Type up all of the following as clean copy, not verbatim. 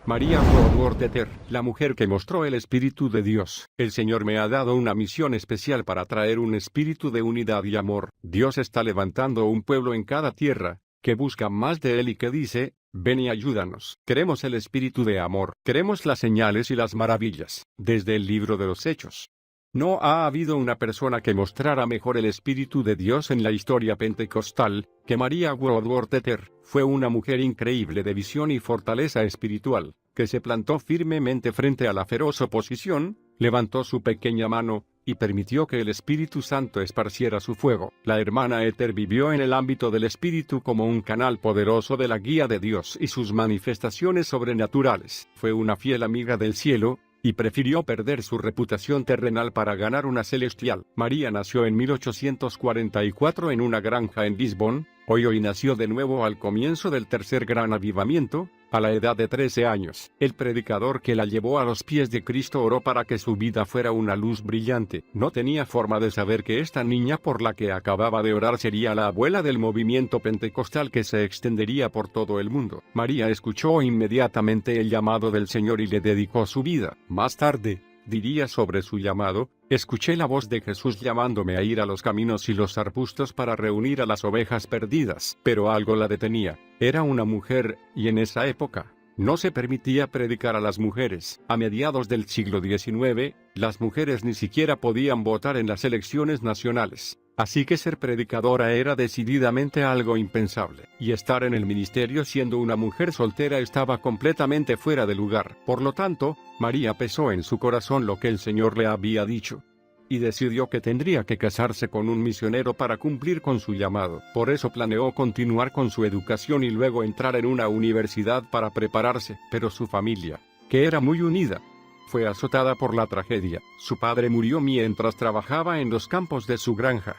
María Woodworth, la mujer que mostró el Espíritu de Dios. El Señor me ha dado una misión especial para traer un espíritu de unidad y amor. Dios está levantando un pueblo en cada tierra, que busca más de Él y que dice, ven y ayúdanos. Queremos el espíritu de amor. Queremos las señales y las maravillas. Desde el libro de los Hechos. No ha habido una persona que mostrara mejor el Espíritu de Dios en la historia pentecostal, que María Woodworth. Fue una mujer increíble de visión y fortaleza espiritual, que se plantó firmemente frente a la feroz oposición, levantó su pequeña mano, y permitió que el Espíritu Santo esparciera su fuego. La hermana Ether vivió en el ámbito del Espíritu como un canal poderoso de la guía de Dios y sus manifestaciones sobrenaturales. Fue una fiel amiga del cielo, y prefirió perder su reputación terrenal para ganar una celestial. María nació en 1844 en una granja en Lisbon, hoy nació de nuevo al comienzo del tercer gran avivamiento, a la edad de 13 años. El predicador que la llevó a los pies de Cristo oró para que su vida fuera una luz brillante. No tenía forma de saber que esta niña por la que acababa de orar sería la abuela del movimiento pentecostal que se extendería por todo el mundo. María escuchó inmediatamente el llamado del Señor y le dedicó su vida. Más tarde, diría sobre su llamado, escuché la voz de Jesús llamándome a ir a los caminos y los arbustos para reunir a las ovejas perdidas. Pero algo la detenía. Era una mujer, y en esa época, no se permitía predicar a las mujeres. A mediados del siglo XIX, las mujeres ni siquiera podían votar en las elecciones nacionales. Así que ser predicadora era decididamente algo impensable, y estar en el ministerio siendo una mujer soltera estaba completamente fuera de lugar. Por lo tanto, María pesó en su corazón lo que el Señor le había dicho, y decidió que tendría que casarse con un misionero para cumplir con su llamado. Por eso planeó continuar con su educación y luego entrar en una universidad para prepararse, pero su familia, que era muy unida, fue azotada por la tragedia. Su padre murió mientras trabajaba en los campos de su granja,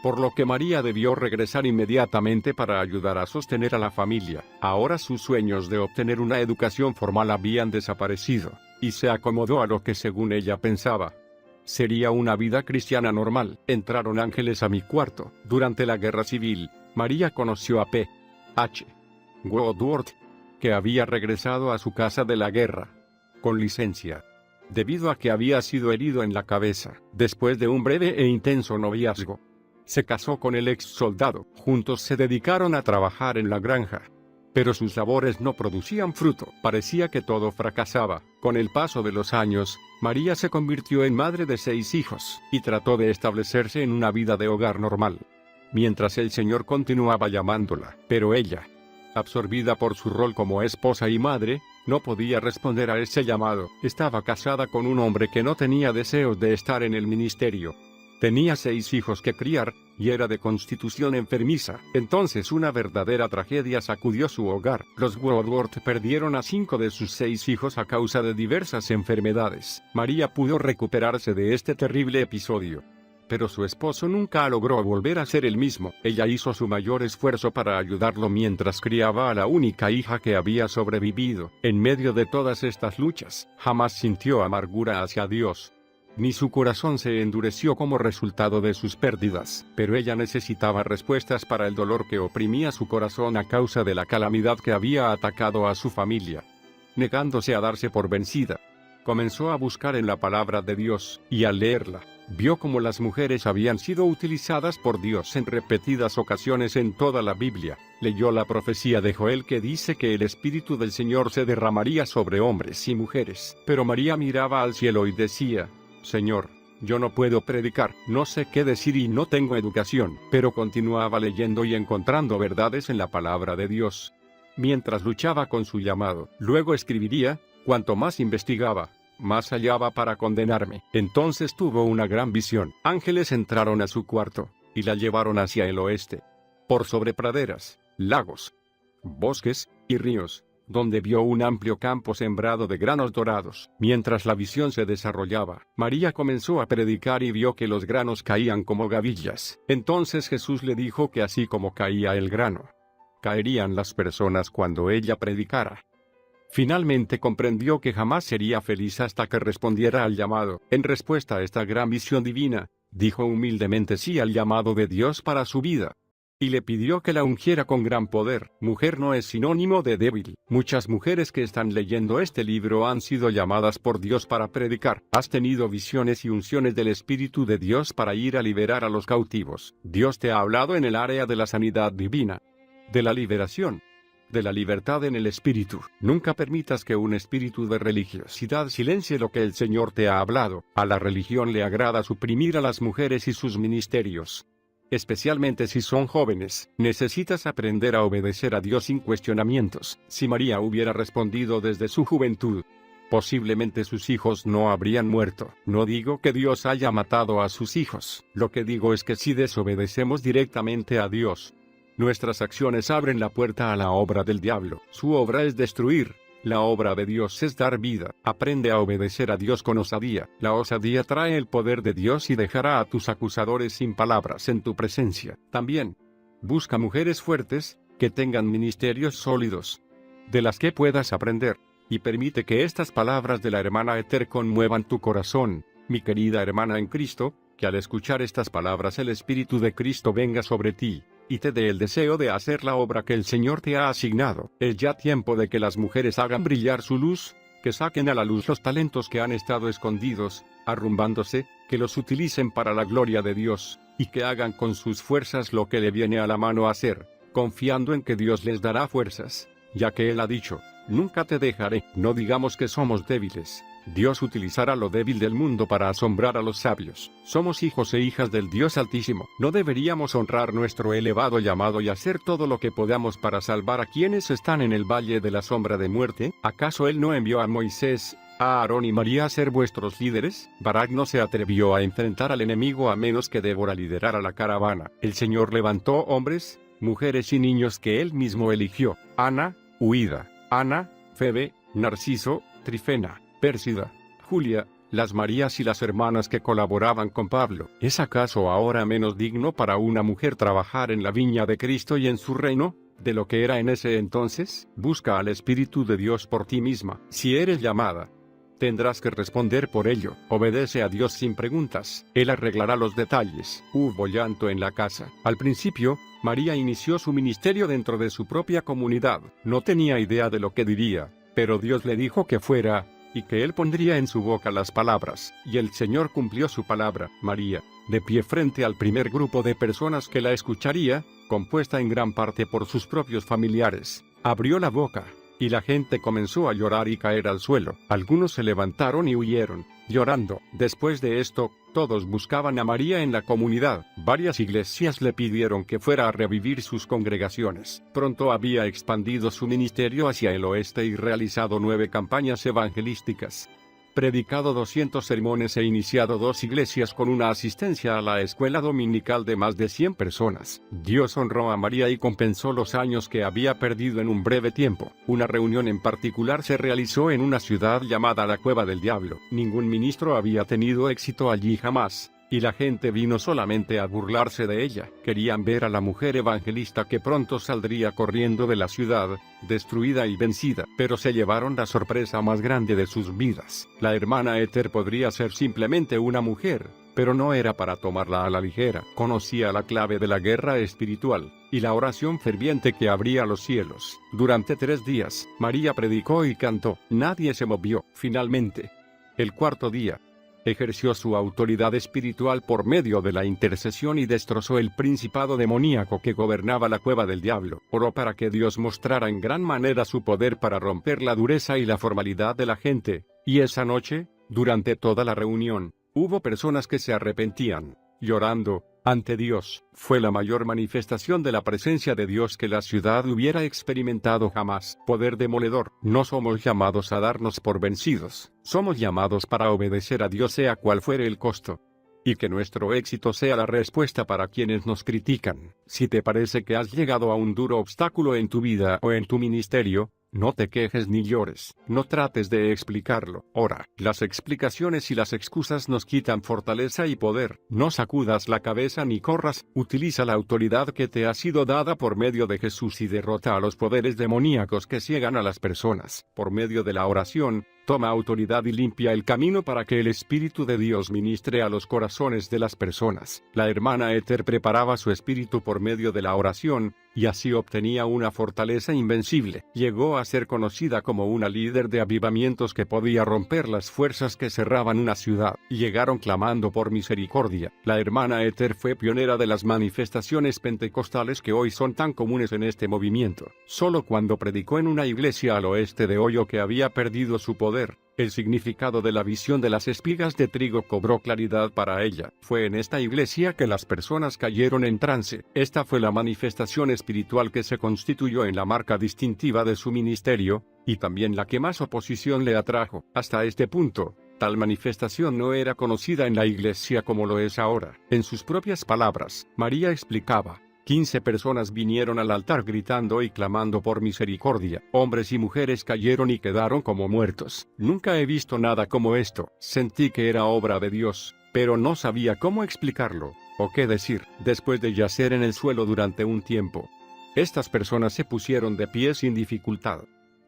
por lo que María debió regresar inmediatamente para ayudar a sostener a la familia. Ahora sus sueños de obtener una educación formal habían desaparecido, y se acomodó a lo que según ella pensaba sería una vida cristiana normal. Entraron ángeles a mi cuarto. Durante la guerra civil, María conoció a P. H. Woodworth, que había regresado a su casa de la guerra con licencia, debido a que había sido herido en la cabeza. Después de un breve e intenso noviazgo, se casó con el ex soldado. Juntos se dedicaron a trabajar en la granja, pero sus labores no producían fruto. Parecía que todo fracasaba. Con el paso de los años, María se convirtió en madre de 6 hijos, y trató de establecerse en una vida de hogar normal, mientras el Señor continuaba llamándola. Pero ella, absorbida por su rol como esposa y madre, no podía responder a ese llamado. Estaba casada con un hombre que no tenía deseos de estar en el ministerio. Tenía 6 hijos que criar, y era de constitución enfermiza. Entonces una verdadera tragedia sacudió su hogar. Los Woodworth perdieron a 5 de sus 6 hijos a causa de diversas enfermedades. María pudo recuperarse de este terrible episodio, pero su esposo nunca logró volver a ser el mismo. Ella hizo su mayor esfuerzo para ayudarlo mientras criaba a la única hija que había sobrevivido. En medio de todas estas luchas, jamás sintió amargura hacia Dios, ni su corazón se endureció como resultado de sus pérdidas. Pero ella necesitaba respuestas para el dolor que oprimía su corazón a causa de la calamidad que había atacado a su familia. Negándose a darse por vencida, comenzó a buscar en la palabra de Dios, y al leerla, vio cómo las mujeres habían sido utilizadas por Dios en repetidas ocasiones en toda la Biblia. Leyó la profecía de Joel que dice que el Espíritu del Señor se derramaría sobre hombres y mujeres. Pero María miraba al cielo y decía, Señor, yo no puedo predicar, no sé qué decir y no tengo educación. Pero continuaba leyendo y encontrando verdades en la palabra de Dios, mientras luchaba con su llamado. Luego escribiría, cuanto más investigaba, más hallaba para condenarme. Entonces tuvo una gran visión. Ángeles entraron a su cuarto, y la llevaron hacia el oeste, por sobre praderas, lagos, bosques y ríos, donde vio un amplio campo sembrado de granos dorados. Mientras la visión se desarrollaba, María comenzó a predicar y vio que los granos caían como gavillas. Entonces Jesús le dijo que así como caía el grano, caerían las personas cuando ella predicara. Finalmente comprendió que jamás sería feliz hasta que respondiera al llamado. En respuesta a esta gran visión divina, dijo humildemente sí al llamado de Dios para su vida. y le pidió que la ungiera con gran poder. Mujer no es sinónimo de débil. Muchas mujeres que están leyendo este libro han sido llamadas por Dios para predicar. Has tenido visiones y unciones del Espíritu de Dios para ir a liberar a los cautivos. Dios te ha hablado en el área de la sanidad divina, de la liberación, de la libertad en el espíritu. Nunca permitas que un espíritu de religiosidad silencie lo que el Señor te ha hablado. A la religión le agrada suprimir a las mujeres y sus ministerios, especialmente si son jóvenes. Necesitas aprender a obedecer a Dios sin cuestionamientos. Si María hubiera respondido desde su juventud, posiblemente sus hijos no habrían muerto. No digo que Dios haya matado a sus hijos. Lo que digo es que si desobedecemos directamente a Dios, nuestras acciones abren la puerta a la obra del diablo. Su obra es destruir. La obra de Dios es dar vida. Aprende a obedecer a Dios con osadía. La osadía trae el poder de Dios y dejará a tus acusadores sin palabras en tu presencia. También, busca mujeres fuertes, que tengan ministerios sólidos, de las que puedas aprender, y permite que estas palabras de la hermana Ether conmuevan tu corazón, mi querida hermana en Cristo, que al escuchar estas palabras el Espíritu de Cristo venga sobre ti, y te dé el deseo de hacer la obra que el Señor te ha asignado. Es ya tiempo de que las mujeres hagan brillar su luz, que saquen a la luz los talentos que han estado escondidos, arrumbándose, que los utilicen para la gloria de Dios, y que hagan con sus fuerzas lo que le viene a la mano hacer, confiando en que Dios les dará fuerzas, ya que Él ha dicho, nunca te dejaré. No digamos que somos débiles. Dios utilizará lo débil del mundo para asombrar a los sabios. Somos hijos e hijas del Dios Altísimo. ¿No deberíamos honrar nuestro elevado llamado y hacer todo lo que podamos para salvar a quienes están en el valle de la sombra de muerte? ¿Acaso Él no envió a Moisés, a Aarón y María a ser vuestros líderes? Barak no se atrevió a enfrentar al enemigo a menos que Débora liderara la caravana. El Señor levantó hombres, mujeres y niños que Él mismo eligió. Ana, Huida, Ana, Febe, Narciso, Trifena, Pérsida, Julia, las Marías y las hermanas que colaboraban con Pablo. ¿Es acaso ahora menos digno para una mujer trabajar en la viña de Cristo y en su reino, de lo que era en ese entonces? Busca al Espíritu de Dios por ti misma. Si eres llamada, tendrás que responder por ello. Obedece a Dios sin preguntas. Él arreglará los detalles. Hubo llanto en la casa. Al principio, María inició su ministerio dentro de su propia comunidad. No tenía idea de lo que diría, pero Dios le dijo que fuera, y que Él pondría en su boca las palabras, y el Señor cumplió su palabra. María, de pie frente al primer grupo de personas que la escucharía, compuesta en gran parte por sus propios familiares, abrió la boca, y la gente comenzó a llorar y caer al suelo. Algunos se levantaron y huyeron, llorando. Después de esto, todos buscaban a María en la comunidad. Varias iglesias le pidieron que fuera a revivir sus congregaciones. Pronto había expandido su ministerio hacia el oeste y realizado 9 campañas evangelísticas, predicado 200 sermones e iniciado 2 iglesias con una asistencia a la escuela dominical de más de 100 personas. Dios honró a María y compensó los años que había perdido en un breve tiempo. Una reunión en particular se realizó en una ciudad llamada la Cueva del Diablo. Ningún ministro había tenido éxito allí jamás, y la gente vino solamente a burlarse de ella. Querían ver a la mujer evangelista que pronto saldría corriendo de la ciudad, destruida y vencida, pero se llevaron la sorpresa más grande de sus vidas. La hermana Ether podría ser simplemente una mujer, pero no era para tomarla a la ligera. Conocía la clave de la guerra espiritual, y la oración ferviente que abría los cielos. Durante 3 días, María predicó y cantó. Nadie se movió. Finalmente, el 4º día, ejerció su autoridad espiritual por medio de la intercesión y destrozó el principado demoníaco que gobernaba la Cueva del Diablo. Oró para que Dios mostrara en gran manera su poder para romper la dureza y la formalidad de la gente, y esa noche, durante toda la reunión, hubo personas que se arrepentían, llorando, ante Dios. Fue la mayor manifestación de la presencia de Dios que la ciudad hubiera experimentado jamás. Poder demoledor. No somos llamados a darnos por vencidos. Somos llamados para obedecer a Dios sea cual fuere el costo. Y que nuestro éxito sea la respuesta para quienes nos critican. Si te parece que has llegado a un duro obstáculo en tu vida o en tu ministerio, no te quejes ni llores. No trates de explicarlo. Ora. Las explicaciones y las excusas nos quitan fortaleza y poder. No sacudas la cabeza ni corras. Utiliza la autoridad que te ha sido dada por medio de Jesús y derrota a los poderes demoníacos que ciegan a las personas. Por medio de la oración, toma autoridad y limpia el camino para que el Espíritu de Dios ministre a los corazones de las personas. La hermana Ethel preparaba su espíritu por medio de la oración, y así obtenía una fortaleza invencible. Llegó a ser conocida como una líder de avivamientos que podía romper las fuerzas que cerraban una ciudad. Llegaron clamando por misericordia. La hermana Ethel fue pionera de las manifestaciones pentecostales que hoy son tan comunes en este movimiento. Solo cuando predicó en una iglesia al oeste de Ohio que había perdido su poder, el significado de la visión de las espigas de trigo cobró claridad para ella. Fue en esta iglesia que las personas cayeron en trance. Esta fue la manifestación espiritual que se constituyó en la marca distintiva de su ministerio, y también la que más oposición le atrajo. Hasta este punto, tal manifestación no era conocida en la iglesia como lo es ahora. En sus propias palabras, María explicaba: 15 personas vinieron al altar gritando y clamando por misericordia. Hombres y mujeres cayeron y quedaron como muertos. Nunca he visto nada como esto. Sentí que era obra de Dios, pero no sabía cómo explicarlo, o qué decir. Después de yacer en el suelo durante un tiempo, estas personas se pusieron de pie sin dificultad,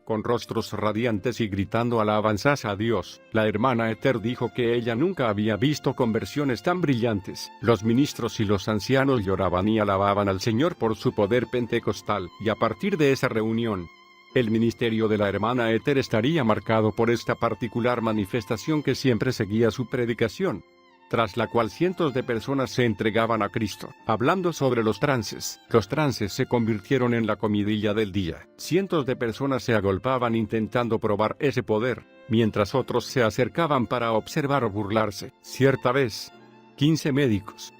con rostros radiantes y gritando alabanzas a Dios. La hermana Ethel dijo que ella nunca había visto conversiones tan brillantes. Los ministros y los ancianos lloraban y alababan al Señor por su poder pentecostal, y a partir de esa reunión, el ministerio de la hermana Ethel estaría marcado por esta particular manifestación que siempre seguía su predicación, tras la cual cientos de personas se entregaban a Cristo. Hablando sobre los trances se convirtieron en la comidilla del día. Cientos de personas se agolpaban intentando probar ese poder, mientras otros se acercaban para observar o burlarse. Cierta vez, 15 médicos,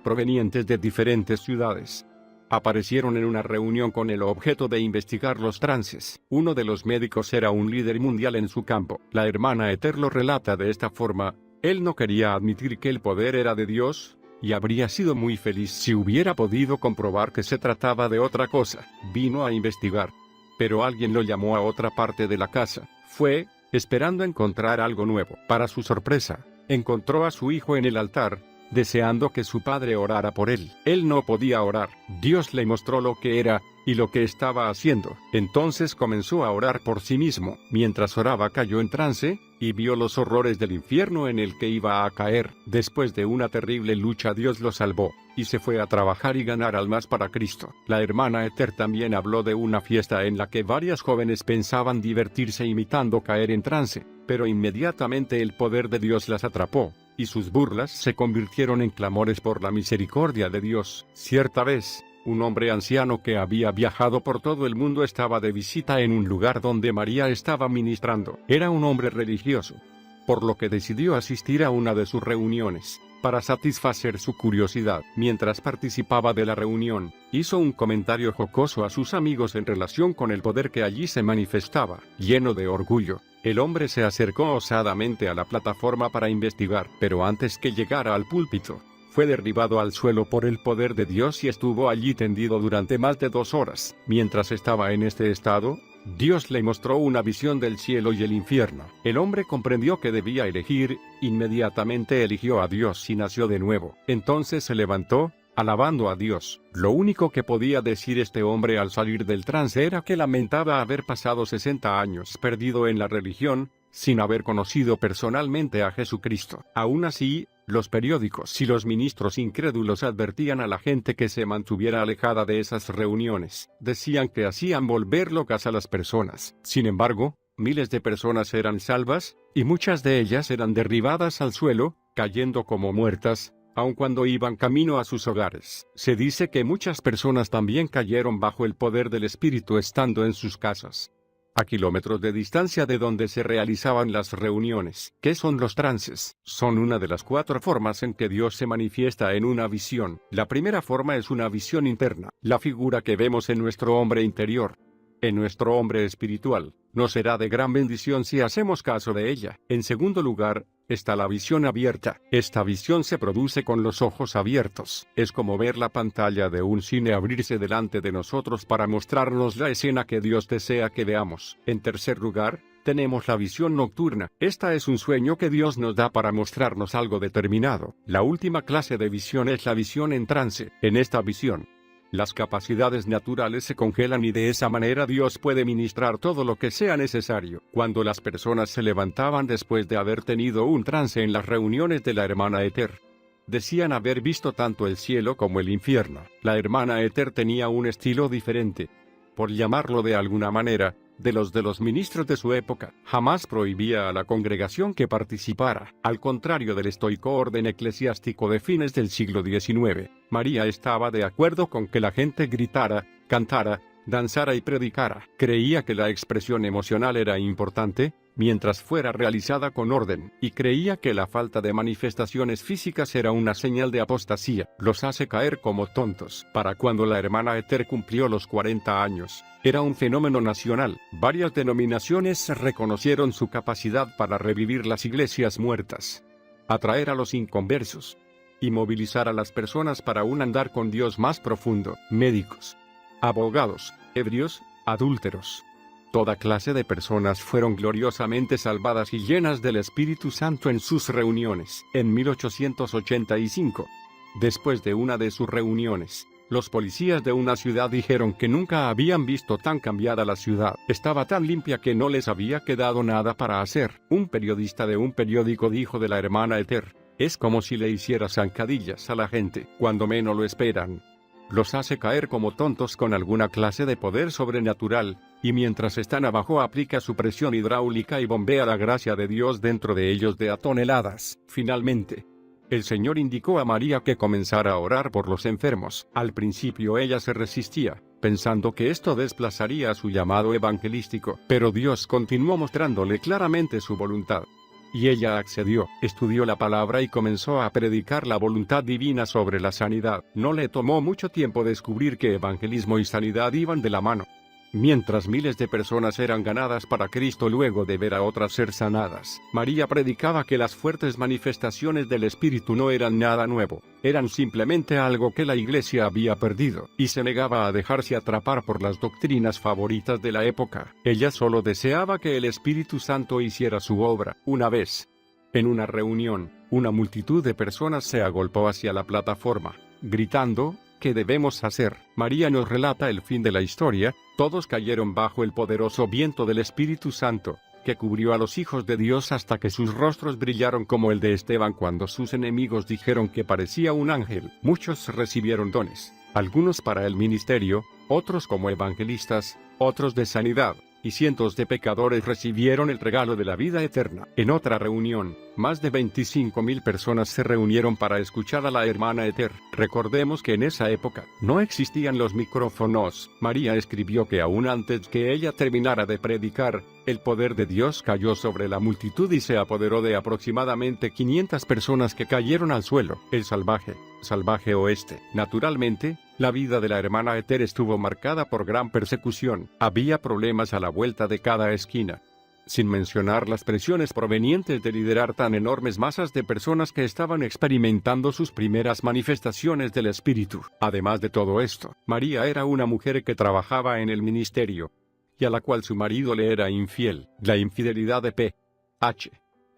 provenientes de diferentes ciudades, aparecieron en una reunión con el objeto de investigar los trances. Uno de los médicos era un líder mundial en su campo. La hermana Ethel lo relata de esta forma: él no quería admitir que el poder era de Dios, y habría sido muy feliz si hubiera podido comprobar que se trataba de otra cosa. Vino a investigar, pero alguien lo llamó a otra parte de la casa. Fue, esperando encontrar algo nuevo. Para su sorpresa, encontró a su hijo en el altar, deseando que su padre orara por él. Él no podía orar. Dios le mostró lo que era y lo que estaba haciendo. Entonces comenzó a orar por sí mismo. Mientras oraba cayó en trance, y vio los horrores del infierno en el que iba a caer. Después de una terrible lucha Dios lo salvó, y se fue a trabajar y ganar almas para Cristo. La hermana Ethel también habló de una fiesta en la que varias jóvenes pensaban divertirse imitando caer en trance, pero inmediatamente el poder de Dios las atrapó, y sus burlas se convirtieron en clamores por la misericordia de Dios. Cierta vez, un hombre anciano que había viajado por todo el mundo estaba de visita en un lugar donde María estaba ministrando. Era un hombre religioso, por lo que decidió asistir a una de sus reuniones, para satisfacer su curiosidad. Mientras participaba de la reunión, hizo un comentario jocoso a sus amigos en relación con el poder que allí se manifestaba. Lleno de orgullo, el hombre se acercó osadamente a la plataforma para investigar, pero antes que llegara al púlpito, fue derribado al suelo por el poder de Dios y estuvo allí tendido durante más de 2 horas. Mientras estaba en este estado, Dios le mostró una visión del cielo y el infierno. El hombre comprendió que debía elegir, inmediatamente eligió a Dios y nació de nuevo. Entonces se levantó, alabando a Dios. Lo único que podía decir este hombre al salir del trance era que lamentaba haber pasado 60 años perdido en la religión, sin haber conocido personalmente a Jesucristo. Aún así, los periódicos y los ministros incrédulos advertían a la gente que se mantuviera alejada de esas reuniones. Decían que hacían volver locas a las personas. Sin embargo, miles de personas eran salvas, y muchas de ellas eran derribadas al suelo, cayendo como muertas, aun cuando iban camino a sus hogares. Se dice que muchas personas también cayeron bajo el poder del Espíritu estando en sus casas, a kilómetros de distancia de donde se realizaban las reuniones. ¿Qué son los trances? Son una de las 4 formas en que Dios se manifiesta en una visión. La primera forma es una visión interna, la figura que vemos en nuestro hombre interior, en nuestro hombre espiritual. Nos será de gran bendición si hacemos caso de ella. En segundo lugar, está la visión abierta. Esta visión se produce con los ojos abiertos. Es como ver la pantalla de un cine abrirse delante de nosotros para mostrarnos la escena que Dios desea que veamos. En tercer lugar, tenemos la visión nocturna. Esta es un sueño que Dios nos da para mostrarnos algo determinado. La última clase de visión es la visión en trance. En esta visión, Las capacidades naturales se congelan y de esa manera Dios puede ministrar todo lo que sea necesario. Cuando las personas se levantaban después de haber tenido un trance en las reuniones de la hermana Ether, decían haber visto tanto el cielo como el infierno. La hermana Ether tenía un estilo diferente, por llamarlo de alguna manera, de los ministros de su época. Jamás prohibía a la congregación que participara, al contrario del estoico orden eclesiástico de fines del siglo XIX. María estaba de acuerdo con que la gente gritara, cantara, danzara y predicara. Creía que la expresión emocional era importante, mientras fuera realizada con orden, y creía que la falta de manifestaciones físicas era una señal de apostasía. Los hace caer como tontos. Para cuando la hermana Ether cumplió los 40 años, era un fenómeno nacional. Varias denominaciones reconocieron su capacidad para revivir las iglesias muertas, atraer a los inconversos, y movilizar a las personas para un andar con Dios más profundo. Médicos, abogados, ebrios, adúlteros, toda clase de personas fueron gloriosamente salvadas y llenas del Espíritu Santo en sus reuniones. En 1885, después de una de sus reuniones, los policías de una ciudad dijeron que nunca habían visto tan cambiada la ciudad. Estaba tan limpia que no les había quedado nada para hacer. Un periodista de un periódico dijo de la hermana Ether: es como si le hiciera zancadillas a la gente cuando menos lo esperan. Los hace caer como tontos con alguna clase de poder sobrenatural, y mientras están abajo aplica su presión hidráulica y bombea la gracia de Dios dentro de ellos de a toneladas. Finalmente, el Señor indicó a María que comenzara a orar por los enfermos. Al principio ella se resistía, pensando que esto desplazaría su llamado evangelístico, pero Dios continuó mostrándole claramente su voluntad. Y ella accedió, estudió la palabra y comenzó a predicar la voluntad divina sobre la sanidad. No le tomó mucho tiempo descubrir que evangelismo y sanidad iban de la mano. Mientras miles de personas eran ganadas para Cristo luego de ver a otras ser sanadas, María predicaba que las fuertes manifestaciones del Espíritu no eran nada nuevo, eran simplemente algo que la Iglesia había perdido, y se negaba a dejarse atrapar por las doctrinas favoritas de la época. Ella solo deseaba que el Espíritu Santo hiciera su obra. Una vez, en una reunión, una multitud de personas se agolpó hacia la plataforma, gritando: ¿qué debemos hacer? María nos relata el fin de la historia. Todos cayeron bajo el poderoso viento del Espíritu Santo, que cubrió a los hijos de Dios hasta que sus rostros brillaron como el de Esteban cuando sus enemigos dijeron que parecía un ángel. Muchos recibieron dones, algunos para el ministerio, otros como evangelistas, otros de sanidad, y cientos de pecadores recibieron el regalo de la vida eterna. En otra reunión, más de 25,000 personas se reunieron para escuchar a la hermana Ether. Recordemos que en esa época no existían los micrófonos. María escribió que aún antes que ella terminara de predicar, el poder de Dios cayó sobre la multitud y se apoderó de aproximadamente 500 personas que cayeron al suelo. El salvaje oeste. Naturalmente, la vida de la hermana Ether estuvo marcada por gran persecución. Había problemas a la vuelta de cada esquina, sin mencionar las presiones provenientes de liderar tan enormes masas de personas que estaban experimentando sus primeras manifestaciones del Espíritu. Además de todo esto, María era una mujer que trabajaba en el ministerio, y a la cual su marido le era infiel. La infidelidad de P.H.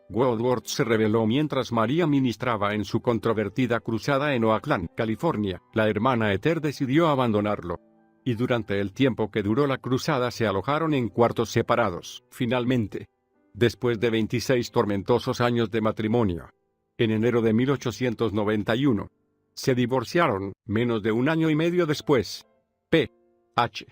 Woodworth se reveló mientras María ministraba en su controvertida cruzada en Oakland, California. La hermana Ether decidió abandonarlo, y durante el tiempo que duró la cruzada se alojaron en cuartos separados. Finalmente, después de 26 tormentosos años de matrimonio, en enero de 1891, se divorciaron. Menos de un año y medio después, P.H.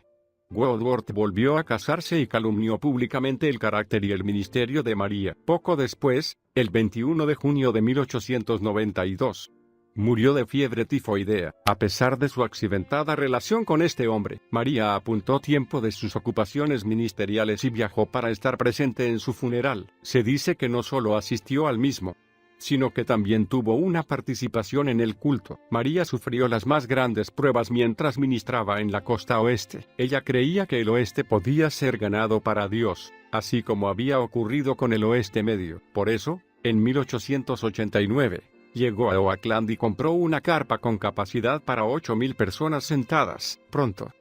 Woodworth volvió a casarse y calumnió públicamente el carácter y el ministerio de María. Poco después, el 21 de junio de 1892, murió de fiebre tifoidea. A pesar de su accidentada relación con este hombre, María apuntó tiempo de sus ocupaciones ministeriales y viajó para estar presente en su funeral. Se dice que no solo asistió al mismo, sino que también tuvo una participación en el culto. María sufrió las más grandes pruebas mientras ministraba en la costa oeste. Ella creía que el oeste podía ser ganado para Dios, así como había ocurrido con el oeste medio. Por eso, en 1889, llegó a Oakland y compró una carpa con capacidad para 8,000 personas sentadas. Pronto,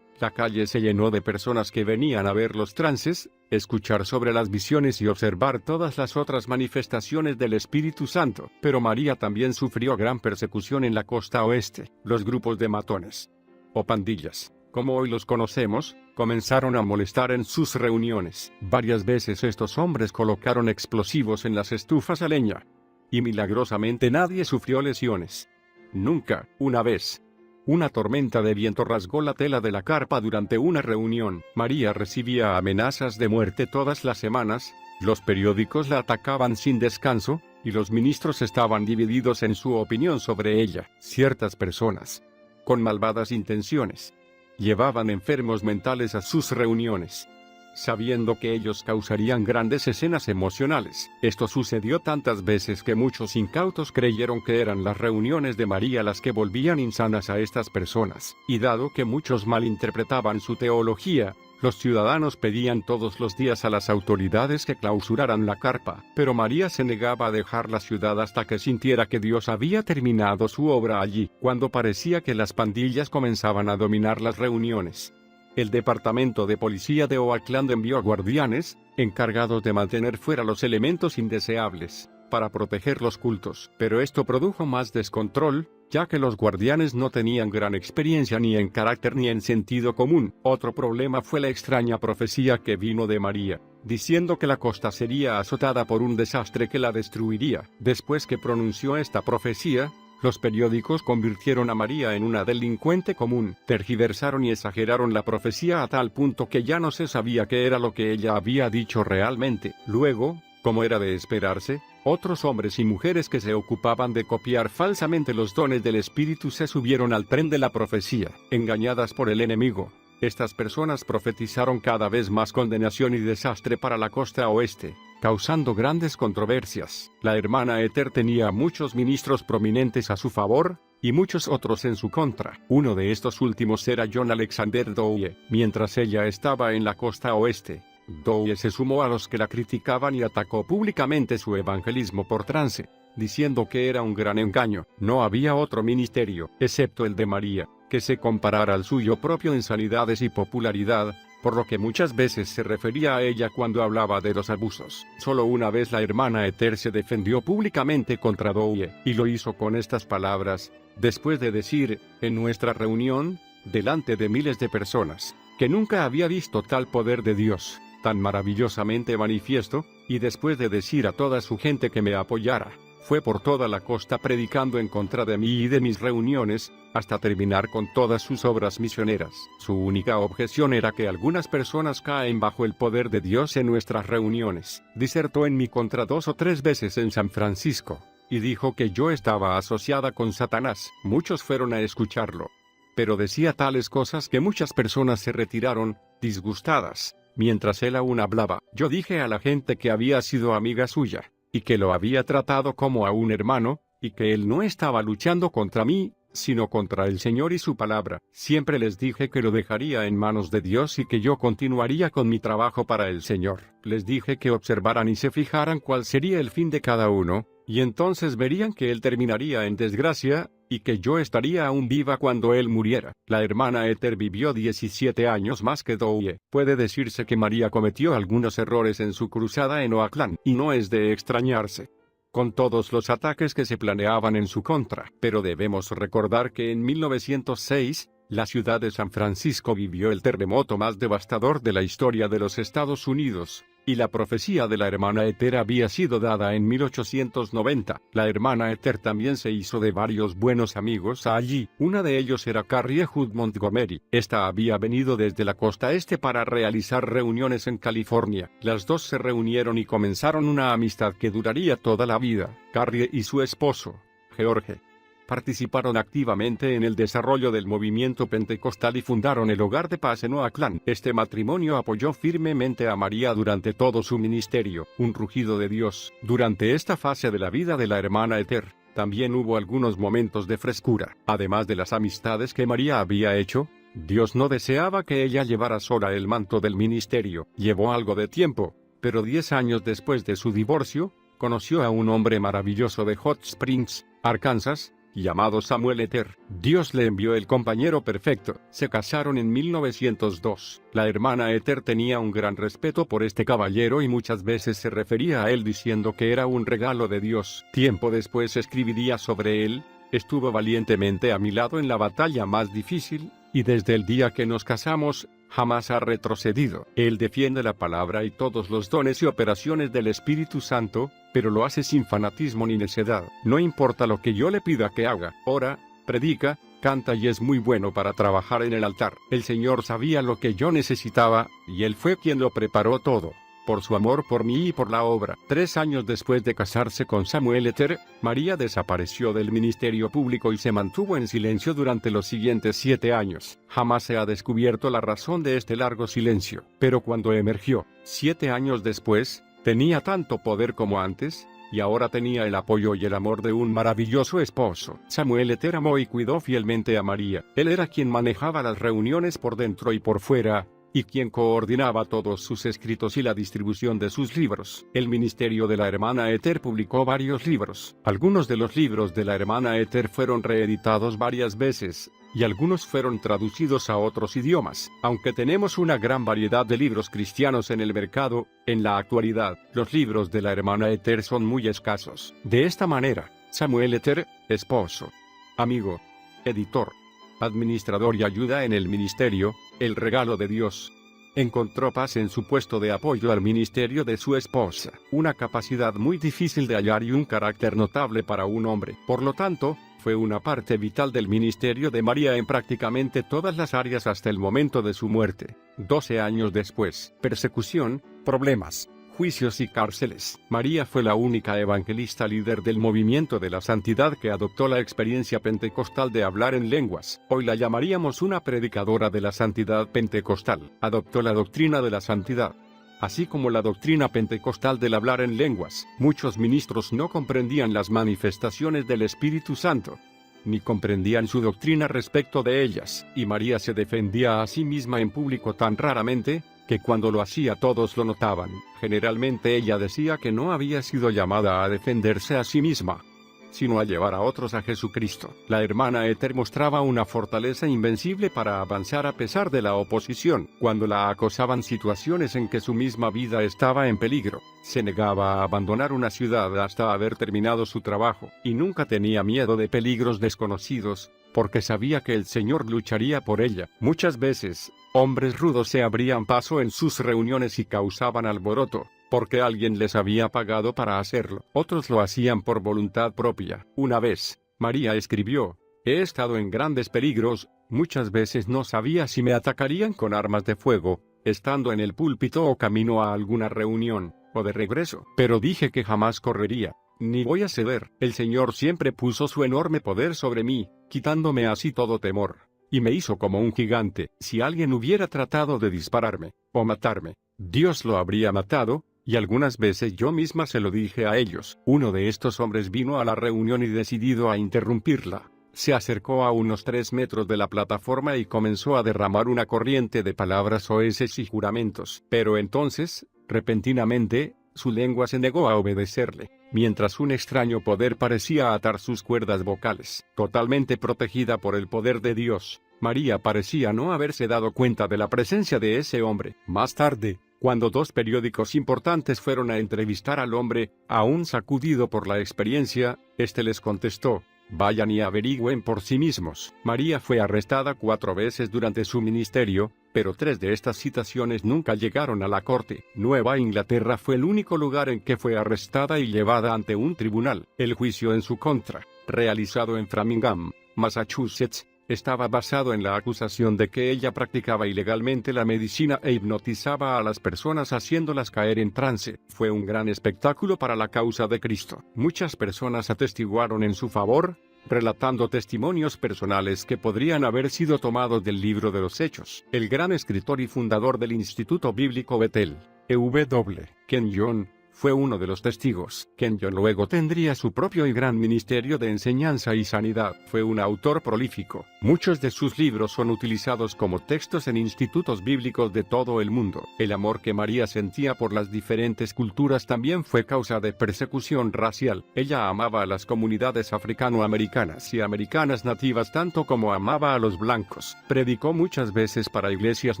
la calle se llenó de personas que venían a ver los trances, escuchar sobre las visiones y observar todas las otras manifestaciones del Espíritu Santo. Pero María también sufrió gran persecución en la costa oeste. Los grupos de matones, o pandillas, como hoy los conocemos, comenzaron a molestar en sus reuniones. Varias veces estos hombres colocaron explosivos en las estufas a leña. Y milagrosamente nadie sufrió lesiones. Nunca, una vez. Una tormenta de viento rasgó la tela de la carpa durante una reunión. María recibía amenazas de muerte todas las semanas, los periódicos la atacaban sin descanso, y los ministros estaban divididos en su opinión sobre ella. Ciertas personas, con malvadas intenciones, llevaban enfermos mentales a sus reuniones, sabiendo que ellos causarían grandes escenas emocionales. Esto sucedió tantas veces que muchos incautos creyeron que eran las reuniones de María las que volvían insanas a estas personas. Y dado que muchos malinterpretaban su teología, los ciudadanos pedían todos los días a las autoridades que clausuraran la carpa, pero María se negaba a dejar la ciudad hasta que sintiera que Dios había terminado su obra allí. Cuando parecía que las pandillas comenzaban a dominar las reuniones, el departamento de policía de Oakland envió guardianes, encargados de mantener fuera los elementos indeseables, para proteger los cultos. Pero esto produjo más descontrol, ya que los guardianes no tenían gran experiencia ni en carácter ni en sentido común. Otro problema fue la extraña profecía que vino de María, diciendo que la costa sería azotada por un desastre que la destruiría. Después que pronunció esta profecía, los periódicos convirtieron a María en una delincuente común, tergiversaron y exageraron la profecía a tal punto que ya no se sabía qué era lo que ella había dicho realmente. Luego, como era de esperarse, otros hombres y mujeres que se ocupaban de copiar falsamente los dones del Espíritu se subieron al tren de la profecía. Engañadas por el enemigo, estas personas profetizaron cada vez más condenación y desastre para la costa oeste, causando grandes controversias. La hermana Ether tenía muchos ministros prominentes a su favor, y muchos otros en su contra. Uno de estos últimos era John Alexander Dowie. Mientras ella estaba en la costa oeste, Dowie se sumó a los que la criticaban y atacó públicamente su evangelismo por trance, diciendo que era un gran engaño. No había otro ministerio, excepto el de María, que se comparara al suyo propio en sanidades y popularidad, por lo que muchas veces se refería a ella cuando hablaba de los abusos. Solo una vez la hermana Ether se defendió públicamente contra Dowie, y lo hizo con estas palabras, después de decir, en nuestra reunión, delante de miles de personas, que nunca había visto tal poder de Dios, tan maravillosamente manifiesto, y después de decir a toda su gente que me apoyara, fue por toda la costa predicando en contra de mí y de mis reuniones, hasta terminar con todas sus obras misioneras. Su única objeción era que algunas personas caen bajo el poder de Dios en nuestras reuniones. Disertó en mi contra 2 o 3 veces en San Francisco, y dijo que yo estaba asociada con Satanás. Muchos fueron a escucharlo, pero decía tales cosas que muchas personas se retiraron, disgustadas. Mientras él aún hablaba, yo dije a la gente que había sido amiga suya, y que lo había tratado como a un hermano, y que él no estaba luchando contra mí, sino contra el Señor y su palabra. Siempre les dije que lo dejaría en manos de Dios y que yo continuaría con mi trabajo para el Señor. Les dije que observaran y se fijaran cuál sería el fin de cada uno, y entonces verían que él terminaría en desgracia, y que yo estaría aún viva cuando él muriera. La hermana Ether vivió 17 años más que Dowie. Puede decirse que María cometió algunos errores en su cruzada en Oakland, y no es de extrañarse, con todos los ataques que se planeaban en su contra. Pero debemos recordar que en 1906, la ciudad de San Francisco vivió el terremoto más devastador de la historia de los Estados Unidos, y la profecía de la hermana Ether había sido dada en 1890. La hermana Ether también se hizo de varios buenos amigos allí. Una de ellos era Carrie Hood Montgomery. Esta había venido desde la costa este para realizar reuniones en California. Las dos se reunieron y comenzaron una amistad que duraría toda la vida. Carrie y su esposo, George, participaron activamente en el desarrollo del movimiento pentecostal y fundaron el Hogar de Paz en Oakland. Este matrimonio apoyó firmemente a María durante todo su ministerio. Un rugido de Dios. Durante esta fase de la vida de la hermana Ether, también hubo algunos momentos de frescura. Además de las amistades que María había hecho, Dios no deseaba que ella llevara sola el manto del ministerio. Llevó algo de tiempo, pero 10 años después de su divorcio, conoció a un hombre maravilloso de Hot Springs, Arkansas, llamado Samuel Ether. Dios le envió el compañero perfecto. Se casaron en 1902. La hermana Ether tenía un gran respeto por este caballero y muchas veces se refería a él diciendo que era un regalo de Dios. Tiempo después escribiría sobre él: estuvo valientemente a mi lado en la batalla más difícil, y desde el día que nos casamos, jamás ha retrocedido. Él defiende la palabra y todos los dones y operaciones del Espíritu Santo, pero lo hace sin fanatismo ni necedad. No importa lo que yo le pida que haga, ora, predica, canta y es muy bueno para trabajar en el altar. El Señor sabía lo que yo necesitaba, y Él fue quien lo preparó todo. Por su amor por mí y por la obra. 3 años después de casarse con Samuel Ether, María desapareció del ministerio público y se mantuvo en silencio durante los siguientes 7 años. Jamás se ha descubierto la razón de este largo silencio. Pero cuando emergió, 7 años después, tenía tanto poder como antes, y ahora tenía el apoyo y el amor de un maravilloso esposo. Samuel Ether amó y cuidó fielmente a María. Él era quien manejaba las reuniones por dentro y por fuera, y quien coordinaba todos sus escritos y la distribución de sus libros. El ministerio de la hermana Ether publicó varios libros. Algunos de los libros de la hermana Ether fueron reeditados varias veces, y algunos fueron traducidos a otros idiomas. Aunque tenemos una gran variedad de libros cristianos en el mercado, en la actualidad, los libros de la hermana Ether son muy escasos. De esta manera, Samuel Ether, esposo, amigo, editor, administrador y ayuda en el ministerio, el regalo de Dios, encontró paz en su puesto de apoyo al ministerio de su esposa, una capacidad muy difícil de hallar y un carácter notable para un hombre. Por lo tanto, fue una parte vital del ministerio de María en prácticamente todas las áreas hasta el momento de su muerte. 12 años después, persecución, problemas, juicios y cárceles. María fue la única evangelista líder del movimiento de la santidad que adoptó la experiencia pentecostal de hablar en lenguas. Hoy la llamaríamos una predicadora de la santidad pentecostal. Adoptó la doctrina de la santidad, así como la doctrina pentecostal del hablar en lenguas. Muchos ministros no comprendían las manifestaciones del Espíritu Santo, ni comprendían su doctrina respecto de ellas, y María se defendía a sí misma en público tan raramente, que cuando lo hacía todos lo notaban. Generalmente ella decía que no había sido llamada a defenderse a sí misma, sino a llevar a otros a Jesucristo. La hermana Ether mostraba una fortaleza invencible para avanzar a pesar de la oposición. Cuando la acosaban situaciones en que su misma vida estaba en peligro, se negaba a abandonar una ciudad hasta haber terminado su trabajo, y nunca tenía miedo de peligros desconocidos, porque sabía que el Señor lucharía por ella. Muchas veces, hombres rudos se abrían paso en sus reuniones y causaban alboroto, porque alguien les había pagado para hacerlo. Otros lo hacían por voluntad propia. Una vez, María escribió: «He estado en grandes peligros, muchas veces no sabía si me atacarían con armas de fuego, estando en el púlpito o camino a alguna reunión, o de regreso. Pero dije que jamás correría, ni voy a ceder. El Señor siempre puso su enorme poder sobre mí, quitándome así todo temor, y me hizo como un gigante. Si alguien hubiera tratado de dispararme, o matarme, Dios lo habría matado». Y algunas veces yo misma se lo dije a ellos. Uno de estos hombres vino a la reunión y decidido a interrumpirla, se acercó a unos 3 metros de la plataforma y comenzó a derramar una corriente de palabras soeces y juramentos. Pero entonces, repentinamente, su lengua se negó a obedecerle, mientras un extraño poder parecía atar sus cuerdas vocales. Totalmente protegida por el poder de Dios, María parecía no haberse dado cuenta de la presencia de ese hombre. Más tarde, cuando 2 periódicos importantes fueron a entrevistar al hombre, aún sacudido por la experiencia, este les contestó: «Vayan y averigüen por sí mismos». María fue arrestada 4 veces durante su ministerio, pero 3 de estas citaciones nunca llegaron a la corte. Nueva Inglaterra fue el único lugar en que fue arrestada y llevada ante un tribunal. El juicio en su contra, realizado en Framingham, Massachusetts, estaba basado en la acusación de que ella practicaba ilegalmente la medicina e hipnotizaba a las personas haciéndolas caer en trance. Fue un gran espectáculo para la causa de Cristo. Muchas personas atestiguaron en su favor, relatando testimonios personales que podrían haber sido tomados del libro de los Hechos. El gran escritor y fundador del Instituto Bíblico Bethel, E.W. Kenyon, fue uno de los testigos. Kenyon luego tendría su propio y gran ministerio de enseñanza y sanidad. Fue un autor prolífico. Muchos de sus libros son utilizados como textos en institutos bíblicos de todo el mundo. El amor que María sentía por las diferentes culturas también fue causa de persecución racial. Ella amaba a las comunidades africano-americanas y americanas nativas tanto como amaba a los blancos. Predicó muchas veces para iglesias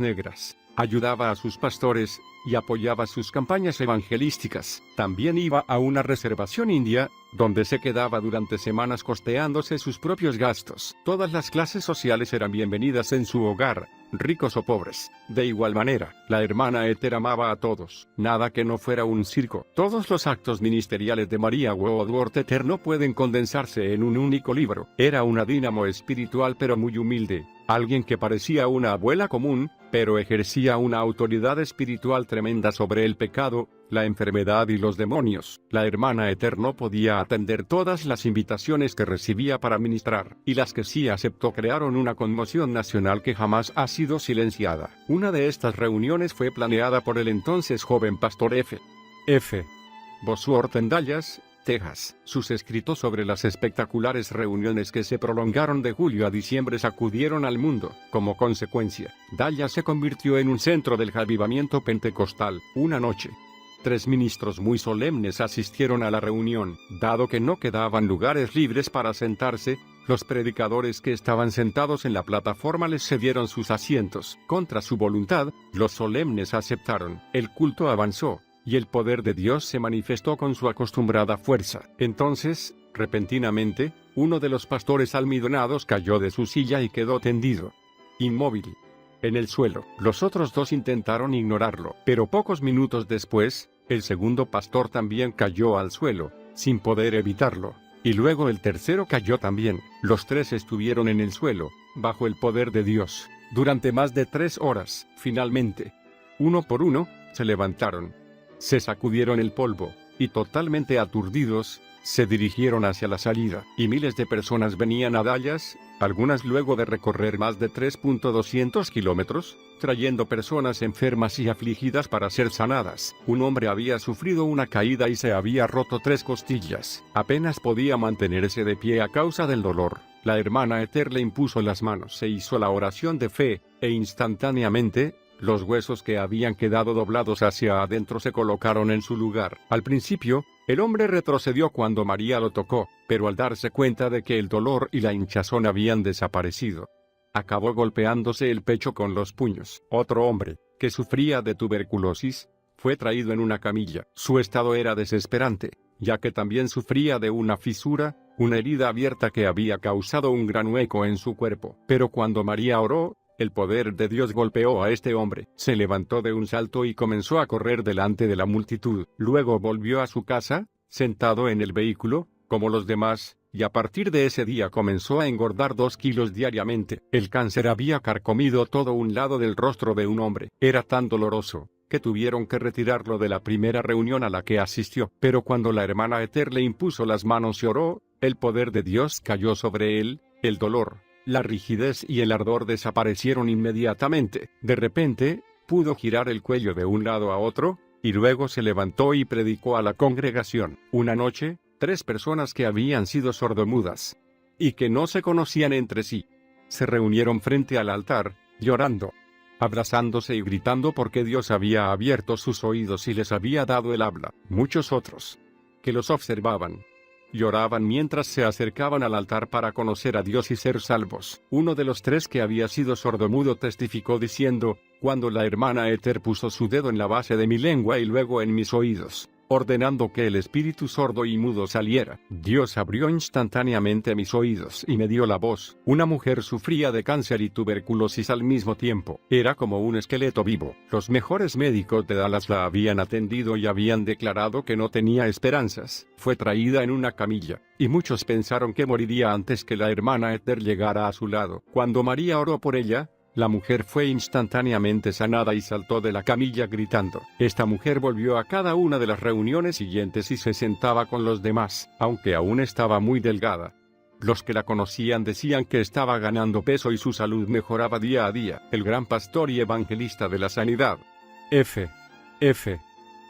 negras, Ayudaba a sus pastores y apoyaba sus campañas evangelísticas. También iba a una reservación india, donde se quedaba durante semanas costeándose sus propios gastos. Todas las clases sociales eran bienvenidas en su hogar, ricos o pobres. De igual manera, la hermana Ethel amaba a todos. Nada que no fuera un circo. Todos los actos ministeriales de María Woodworth Etter no pueden condensarse en un único libro. Era una dínamo espiritual pero muy humilde. Alguien que parecía una abuela común, pero ejercía una autoridad espiritual tremenda sobre el pecado, la enfermedad y los demonios. La hermana Ethel no podía atender todas las invitaciones que recibía para ministrar, y las que sí aceptó crearon una conmoción nacional que jamás ha sido silenciada. Una de estas reuniones fue planeada por el entonces joven pastor F. Bosworth en Dallas, Texas. Sus escritos sobre las espectaculares reuniones que se prolongaron de julio a diciembre sacudieron al mundo. Como consecuencia, Dallas se convirtió en un centro del avivamiento pentecostal. Una noche, 3 ministros muy solemnes asistieron a la reunión. Dado que no quedaban lugares libres para sentarse, los predicadores que estaban sentados en la plataforma les cedieron sus asientos. Contra su voluntad, los solemnes aceptaron. El culto avanzó, y el poder de Dios se manifestó con su acostumbrada fuerza. Entonces, repentinamente, uno de los pastores almidonados cayó de su silla y quedó tendido, inmóvil, en el suelo. Los otros 2 intentaron ignorarlo, pero pocos minutos después, el segundo pastor también cayó al suelo, sin poder evitarlo, y luego el tercero cayó también. Los 3 estuvieron en el suelo, bajo el poder de Dios, durante más de 3 horas. Finalmente, uno por uno, se levantaron, se sacudieron el polvo, y totalmente aturdidos, se dirigieron hacia la salida. Y miles de personas venían a Dallas, algunas luego de recorrer más de 3.200 kilómetros, trayendo personas enfermas y afligidas para ser sanadas. Un hombre había sufrido una caída y se había roto 3 costillas. Apenas podía mantenerse de pie a causa del dolor. La hermana Ethel le impuso las manos e hizo la oración de fe, e instantáneamente, los huesos que habían quedado doblados hacia adentro se colocaron en su lugar. Al principio, el hombre retrocedió cuando María lo tocó, pero al darse cuenta de que el dolor y la hinchazón habían desaparecido, acabó golpeándose el pecho con los puños. Otro hombre, que sufría de tuberculosis, fue traído en una camilla. Su estado era desesperante, ya que también sufría de una fisura, una herida abierta que había causado un gran hueco en su cuerpo. Pero cuando María oró, el poder de Dios golpeó a este hombre. Se levantó de un salto y comenzó a correr delante de la multitud. Luego volvió a su casa, sentado en el vehículo, como los demás, y a partir de ese día comenzó a engordar 2 kilos diariamente. El cáncer había carcomido todo un lado del rostro de un hombre. Era tan doloroso, que tuvieron que retirarlo de la primera reunión a la que asistió. Pero cuando la hermana Ethel le impuso las manos y oró, el poder de Dios cayó sobre él, el dolor, la rigidez y el ardor desaparecieron inmediatamente. De repente, pudo girar el cuello de un lado a otro, y luego se levantó y predicó a la congregación. Una noche, 3 personas que habían sido sordomudas, y que no se conocían entre sí, se reunieron frente al altar, llorando, abrazándose y gritando porque Dios había abierto sus oídos y les había dado el habla. Muchos otros, que los observaban, lloraban mientras se acercaban al altar para conocer a Dios y ser salvos. Uno de los 3 que había sido sordomudo testificó diciendo: cuando la hermana Ethel puso su dedo en la base de mi lengua y luego en mis oídos, ordenando que el espíritu sordo y mudo saliera, Dios abrió instantáneamente mis oídos y me dio la voz. Una mujer sufría de cáncer y tuberculosis al mismo tiempo. Era como un esqueleto vivo. Los mejores médicos de Dallas la habían atendido y habían declarado que no tenía esperanzas. Fue traída en una camilla, y muchos pensaron que moriría antes que la hermana Ethel llegara a su lado. Cuando María oró por ella, la mujer fue instantáneamente sanada y saltó de la camilla gritando. Esta mujer volvió a cada una de las reuniones siguientes y se sentaba con los demás, aunque aún estaba muy delgada. Los que la conocían decían que estaba ganando peso y su salud mejoraba día a día. El gran pastor y evangelista de la sanidad, F.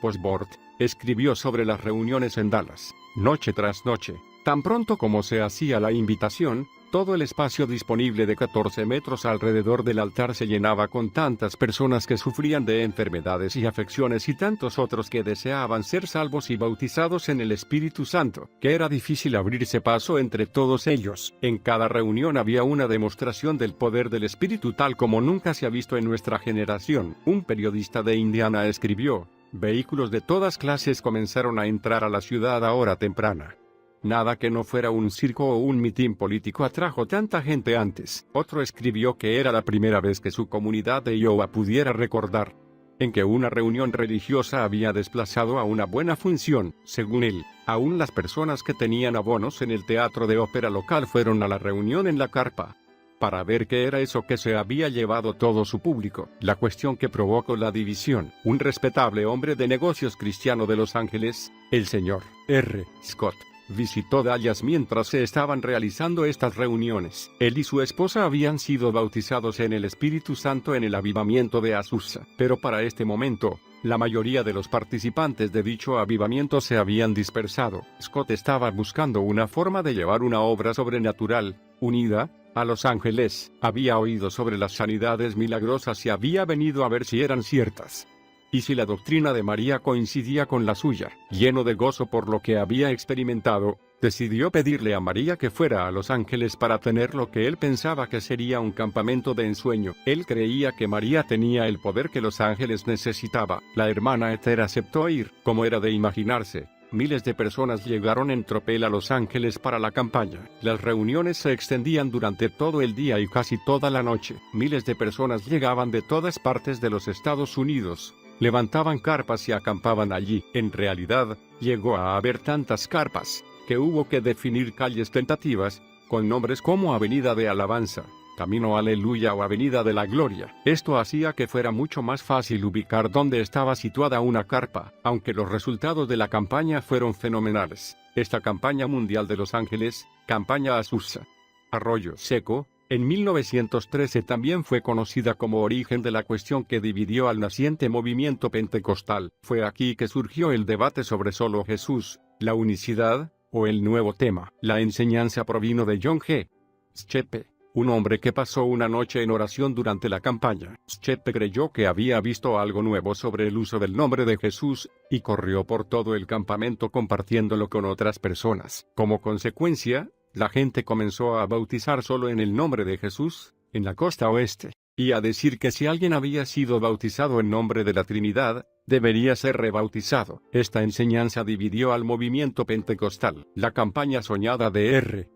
Bosworth, escribió sobre las reuniones en Dallas. Noche tras noche, Tan pronto como se hacía la invitación, todo el espacio disponible de 14 metros alrededor del altar se llenaba con tantas personas que sufrían de enfermedades y afecciones y tantos otros que deseaban ser salvos y bautizados en el Espíritu Santo, que era difícil abrirse paso entre todos ellos. En cada reunión había una demostración del poder del Espíritu tal como nunca se ha visto en nuestra generación. Un periodista de Indiana escribió: "Vehículos de todas clases comenzaron a entrar a la ciudad a hora temprana. Nada que no fuera un circo o un mitin político atrajo tanta gente antes". Otro escribió que era la primera vez que su comunidad de Iowa pudiera recordar en que una reunión religiosa había desplazado a una buena función. Según él, aún las personas que tenían abonos en el teatro de ópera local fueron a la reunión en la carpa para ver qué era eso que se había llevado todo su público. La cuestión que provocó la división. Un respetable hombre de negocios cristiano de Los Ángeles, el señor R. Scott, visitó Dallas mientras se estaban realizando estas reuniones. Él y su esposa habían sido bautizados en el Espíritu Santo en el avivamiento de Azusa, pero para este momento, la mayoría de los participantes de dicho avivamiento se habían dispersado. Scott estaba buscando una forma de llevar una obra sobrenatural, unida, a Los Ángeles. Había oído sobre las sanidades milagrosas y había venido a ver si eran ciertas y si la doctrina de María coincidía con la suya. Lleno de gozo por lo que había experimentado, decidió pedirle a María que fuera a Los Ángeles para tener lo que él pensaba que sería un campamento de ensueño. Él creía que María tenía el poder que Los Ángeles necesitaba. La hermana Esther aceptó ir. Como era de imaginarse, miles de personas llegaron en tropel a Los Ángeles para la campaña. Las reuniones se extendían durante todo el día y casi toda la noche. Miles de personas llegaban de todas partes de los Estados Unidos. Levantaban carpas y acampaban allí. En realidad, llegó a haber tantas carpas que hubo que definir calles tentativas, con nombres como Avenida de Alabanza, Camino Aleluya o Avenida de la Gloria. Esto hacía que fuera mucho más fácil ubicar dónde estaba situada una carpa, aunque los resultados de la campaña fueron fenomenales. Esta campaña mundial de Los Ángeles, Campaña Azusa Arroyo Seco, en 1913 también fue conocida como origen de la cuestión que dividió al naciente movimiento pentecostal. Fue aquí que surgió el debate sobre solo Jesús, la unicidad, o el nuevo tema. La enseñanza provino de John G. Schepe, un hombre que pasó una noche en oración durante la campaña. Schepe creyó que había visto algo nuevo sobre el uso del nombre de Jesús, y corrió por todo el campamento compartiéndolo con otras personas. Como consecuencia, la gente comenzó a bautizar solo en el nombre de Jesús, en la costa oeste, y a decir que si alguien había sido bautizado en nombre de la Trinidad, debería ser rebautizado. Esta enseñanza dividió al movimiento pentecostal. La campaña soñada de R.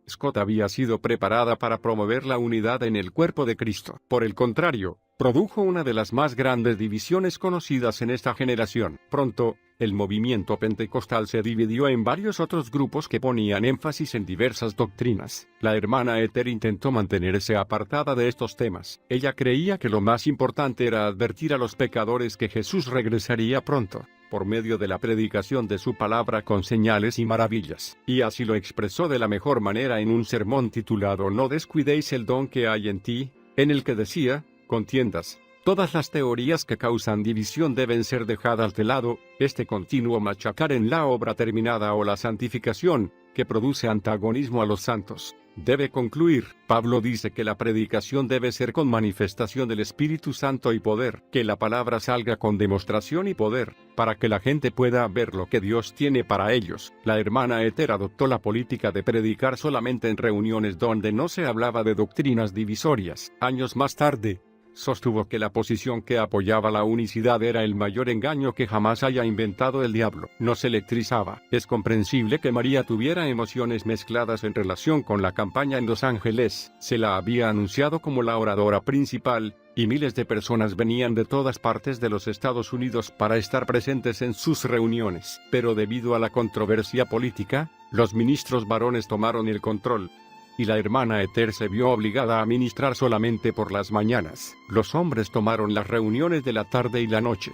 Scott había sido preparada para promover la unidad en el cuerpo de Cristo. Por el contrario, produjo una de las más grandes divisiones conocidas en esta generación. Pronto, el movimiento pentecostal se dividió en varios otros grupos que ponían énfasis en diversas doctrinas. La hermana Esther intentó mantenerse apartada de estos temas. Ella creía que lo más importante era advertir a los pecadores que Jesús regresaría pronto, por medio de la predicación de su palabra con señales y maravillas. Y así lo expresó de la mejor manera en un sermón titulado No descuidéis el don que hay en ti, en el que decía: contiendas. Todas las teorías que causan división deben ser dejadas de lado. Este continuo machacar en la obra terminada o la santificación, que produce antagonismo a los santos, debe concluir. Pablo dice que la predicación debe ser con manifestación del Espíritu Santo y poder, que la palabra salga con demostración y poder, para que la gente pueda ver lo que Dios tiene para ellos. La hermana Esther adoptó la política de predicar solamente en reuniones donde no se hablaba de doctrinas divisorias. Años más tarde, sostuvo que la posición que apoyaba la unicidad era el mayor engaño que jamás haya inventado el diablo. No se electrizaba. Es comprensible que María tuviera emociones mezcladas en relación con la campaña en Los Ángeles. Se la había anunciado como la oradora principal, y miles de personas venían de todas partes de los Estados Unidos para estar presentes en sus reuniones. Pero debido a la controversia política, los ministros varones tomaron el control, y la hermana Esther se vio obligada a ministrar solamente por las mañanas. Los hombres tomaron las reuniones de la tarde y la noche,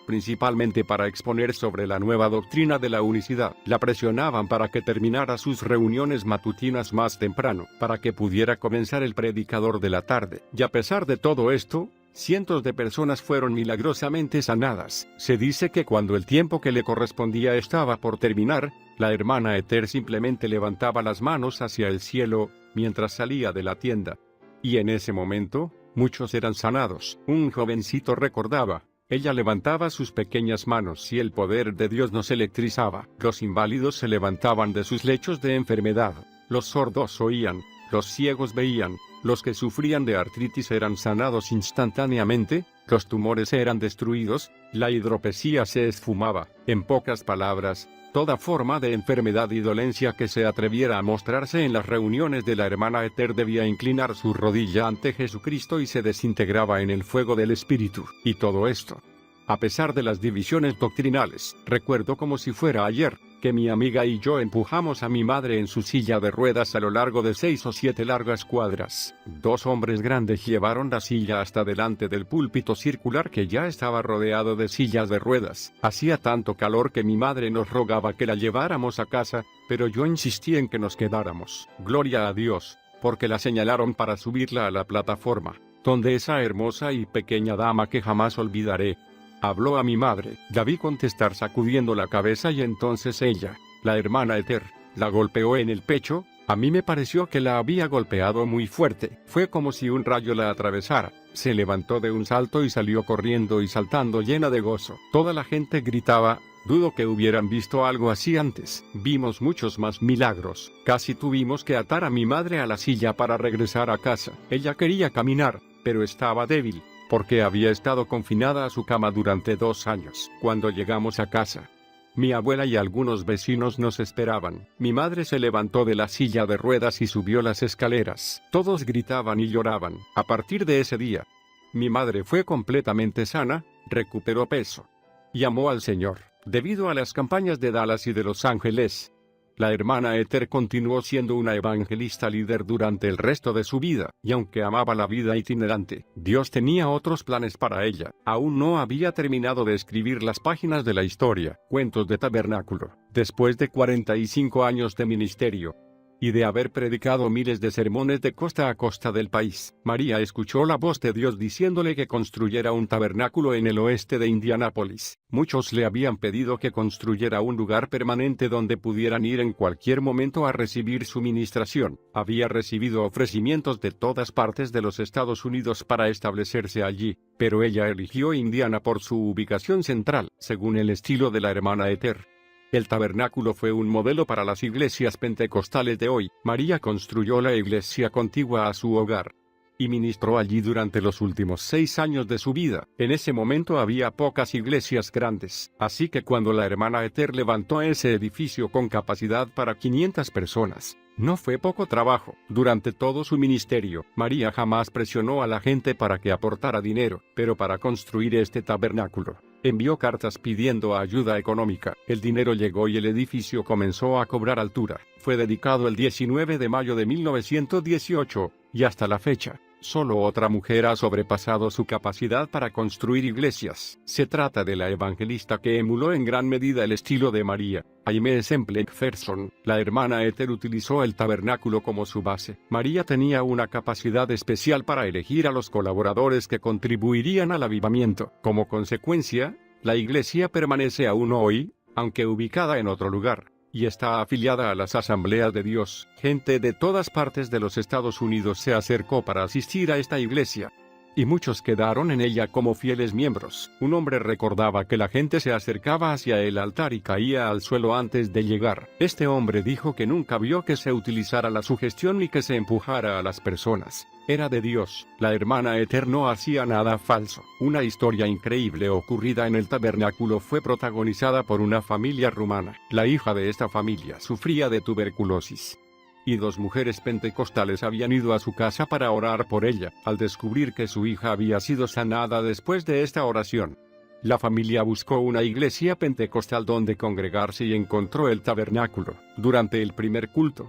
principalmente para exponer sobre la nueva doctrina de la unicidad. La presionaban para que terminara sus reuniones matutinas más temprano, para que pudiera comenzar el predicador de la tarde. Y a pesar de todo esto, cientos de personas fueron milagrosamente sanadas. Se dice que cuando el tiempo que le correspondía estaba por terminar, la hermana Ester simplemente levantaba las manos hacia el cielo, mientras salía de la tienda. Y en ese momento, muchos eran sanados. Un jovencito recordaba: ella levantaba sus pequeñas manos y el poder de Dios nos electrizaba. Los inválidos se levantaban de sus lechos de enfermedad, los sordos oían, los ciegos veían, los que sufrían de artritis eran sanados instantáneamente, los tumores eran destruidos, la hidropesía se esfumaba. En pocas palabras, toda forma de enfermedad y dolencia que se atreviera a mostrarse en las reuniones de la hermana Ester debía inclinar su rodilla ante Jesucristo y se desintegraba en el fuego del Espíritu. Y todo esto, a pesar de las divisiones doctrinales. Recuerdo como si fuera ayer, que mi amiga y yo empujamos a mi madre en su silla de ruedas a lo largo de 6 o 7 largas cuadras. 2 hombres grandes llevaron la silla hasta delante del púlpito circular que ya estaba rodeado de sillas de ruedas. Hacía tanto calor que mi madre nos rogaba que la lleváramos a casa, pero yo insistí en que nos quedáramos. Gloria a Dios, porque la señalaron para subirla a la plataforma, donde esa hermosa y pequeña dama que jamás olvidaré habló a mi madre. La vi contestar sacudiendo la cabeza y entonces ella, la hermana Ester, la golpeó en el pecho. A mí me pareció que la había golpeado muy fuerte. Fue como si un rayo la atravesara. Se levantó de un salto y salió corriendo y saltando llena de gozo. Toda la gente gritaba. Dudo que hubieran visto algo así antes. Vimos muchos más milagros. Casi tuvimos que atar a mi madre a la silla para regresar a casa. Ella quería caminar, pero estaba débil, porque había estado confinada a su cama durante 2 años. Cuando llegamos a casa, mi abuela y algunos vecinos nos esperaban. Mi madre se levantó de la silla de ruedas y subió las escaleras. Todos gritaban y lloraban. A partir de ese día, mi madre fue completamente sana, recuperó peso y amó al Señor. Debido a las campañas de Dallas y de Los Ángeles, la hermana Ester continuó siendo una evangelista líder durante el resto de su vida, y aunque amaba la vida itinerante, Dios tenía otros planes para ella. Aún no había terminado de escribir las páginas de la historia, Cuentos de Tabernáculo. Después de 45 años de ministerio, y de haber predicado miles de sermones de costa a costa del país, María escuchó la voz de Dios diciéndole que construyera un tabernáculo en el oeste de Indianápolis. Muchos le habían pedido que construyera un lugar permanente donde pudieran ir en cualquier momento a recibir su ministración. Había recibido ofrecimientos de todas partes de los Estados Unidos para establecerse allí, pero ella eligió Indiana por su ubicación central, según el estilo de la hermana Ester. El tabernáculo fue un modelo para las iglesias pentecostales de hoy. María construyó la iglesia contigua a su hogar y ministró allí durante los últimos 6 años de su vida. En ese momento había pocas iglesias grandes, así que cuando la hermana Ester levantó ese edificio con capacidad para 500 personas, no fue poco trabajo. Durante todo su ministerio, María jamás presionó a la gente para que aportara dinero, pero para construir este tabernáculo, envió cartas pidiendo ayuda económica. El dinero llegó y el edificio comenzó a cobrar altura. Fue dedicado el 19 de mayo de 1918, y hasta la fecha, solo otra mujer ha sobrepasado su capacidad para construir iglesias. Se trata de la evangelista que emuló en gran medida el estilo de María, Aimee Semple McPherson. La hermana Ester utilizó el tabernáculo como su base. María tenía una capacidad especial para elegir a los colaboradores que contribuirían al avivamiento. Como consecuencia, la iglesia permanece aún hoy, aunque ubicada en otro lugar, y está afiliada a las Asambleas de Dios. Gente de todas partes de los Estados Unidos se acercó para asistir a esta iglesia, y muchos quedaron en ella como fieles miembros. Un hombre recordaba que la gente se acercaba hacia el altar y caía al suelo antes de llegar. Este hombre dijo que nunca vio que se utilizara la sugestión ni que se empujara a las personas. Era de Dios. La hermana Ester no hacía nada falso. Una historia increíble ocurrida en el tabernáculo fue protagonizada por una familia rumana. La hija de esta familia sufría de tuberculosis, y 2 mujeres pentecostales habían ido a su casa para orar por ella. Al descubrir que su hija había sido sanada después de esta oración, la familia buscó una iglesia pentecostal donde congregarse y encontró el tabernáculo. Durante el primer culto,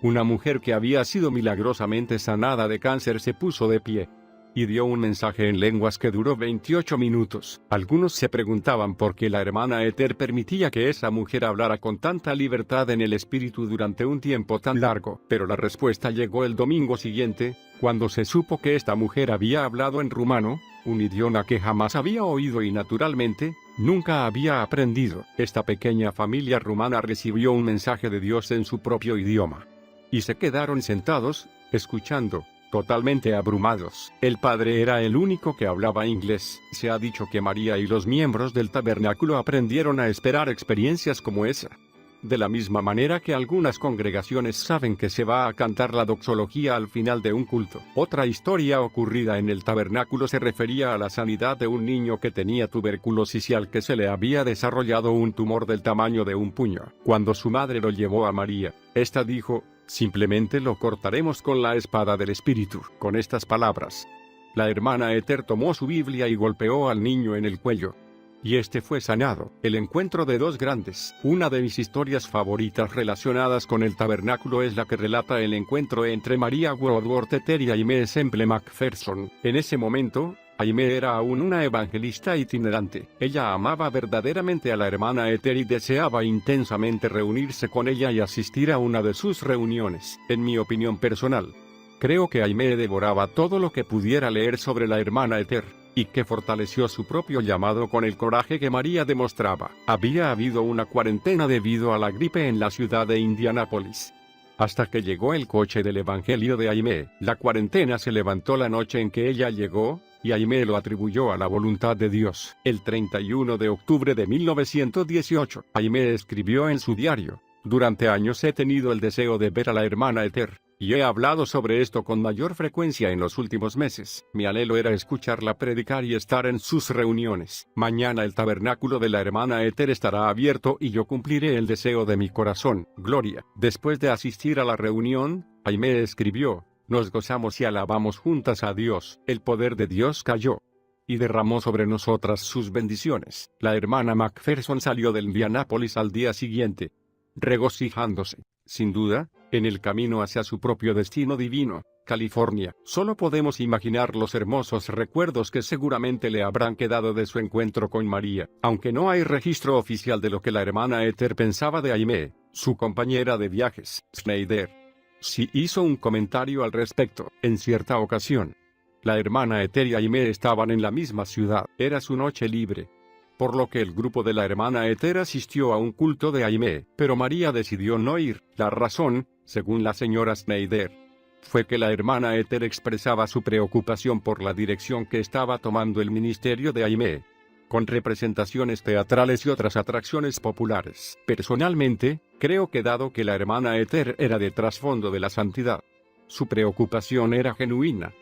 una mujer que había sido milagrosamente sanada de cáncer se puso de pie y dio un mensaje en lenguas que duró 28 minutos. Algunos se preguntaban por qué la hermana Ethel permitía que esa mujer hablara con tanta libertad en el espíritu durante un tiempo tan largo, pero la respuesta llegó el domingo siguiente, cuando se supo que esta mujer había hablado en rumano, un idioma que jamás había oído y naturalmente, nunca había aprendido. Esta pequeña familia rumana recibió un mensaje de Dios en su propio idioma. Y se quedaron sentados, escuchando, totalmente abrumados. El padre era el único que hablaba inglés. Se ha dicho que María y los miembros del tabernáculo aprendieron a esperar experiencias como esa. De la misma manera que algunas congregaciones saben que se va a cantar la doxología al final de un culto. Otra historia ocurrida en el tabernáculo se refería a la sanidad de un niño que tenía tuberculosis y al que se le había desarrollado un tumor del tamaño de un puño. Cuando su madre lo llevó a María, esta dijo: simplemente lo cortaremos con la espada del Espíritu. Con estas palabras, la hermana Ethel tomó su Biblia y golpeó al niño en el cuello. Y este fue sanado. El encuentro de dos grandes. Una de mis historias favoritas relacionadas con el tabernáculo es la que relata el encuentro entre María Woodworth Ethel y Aimee Semple McPherson. En ese momento, Aimee era aún una evangelista itinerante. Ella amaba verdaderamente a la hermana Ethel y deseaba intensamente reunirse con ella y asistir a una de sus reuniones. En mi opinión personal, creo que Aimee devoraba todo lo que pudiera leer sobre la hermana Ethel, y que fortaleció su propio llamado con el coraje que María demostraba. Había habido una cuarentena debido a la gripe en la ciudad de Indianápolis. Hasta que llegó el coche del Evangelio de Aimee. La cuarentena se levantó la noche en que ella llegó, y Aimee lo atribuyó a la voluntad de Dios. El 31 de octubre de 1918, Aimee escribió en su diario: durante años he tenido el deseo de ver a la hermana Ethel, y he hablado sobre esto con mayor frecuencia en los últimos meses. Mi anhelo era escucharla predicar y estar en sus reuniones. Mañana el tabernáculo de la hermana Ethel estará abierto y yo cumpliré el deseo de mi corazón. Gloria. Después de asistir a la reunión, Aimee escribió: nos gozamos y alabamos juntas a Dios. El poder de Dios cayó y derramó sobre nosotras sus bendiciones. La hermana McPherson salió de Indianápolis al día siguiente, regocijándose, sin duda, en el camino hacia su propio destino divino, California. Solo podemos imaginar los hermosos recuerdos que seguramente le habrán quedado de su encuentro con María. Aunque no hay registro oficial de lo que la hermana Ethel pensaba de Aimee, su compañera de viajes, Schneider, sí hizo un comentario al respecto. En cierta ocasión, la hermana Ethel y Aimee estaban en la misma ciudad. Era su noche libre, por lo que el grupo de la hermana Ethel asistió a un culto de Aimee, pero María decidió no ir. La razón, según la señora Schneider, fue que la hermana Ethel expresaba su preocupación por la dirección que estaba tomando el ministerio de Aimee, con representaciones teatrales y otras atracciones populares. Personalmente, creo que dado que la hermana Ethel era de trasfondo de la santidad, su preocupación era genuina,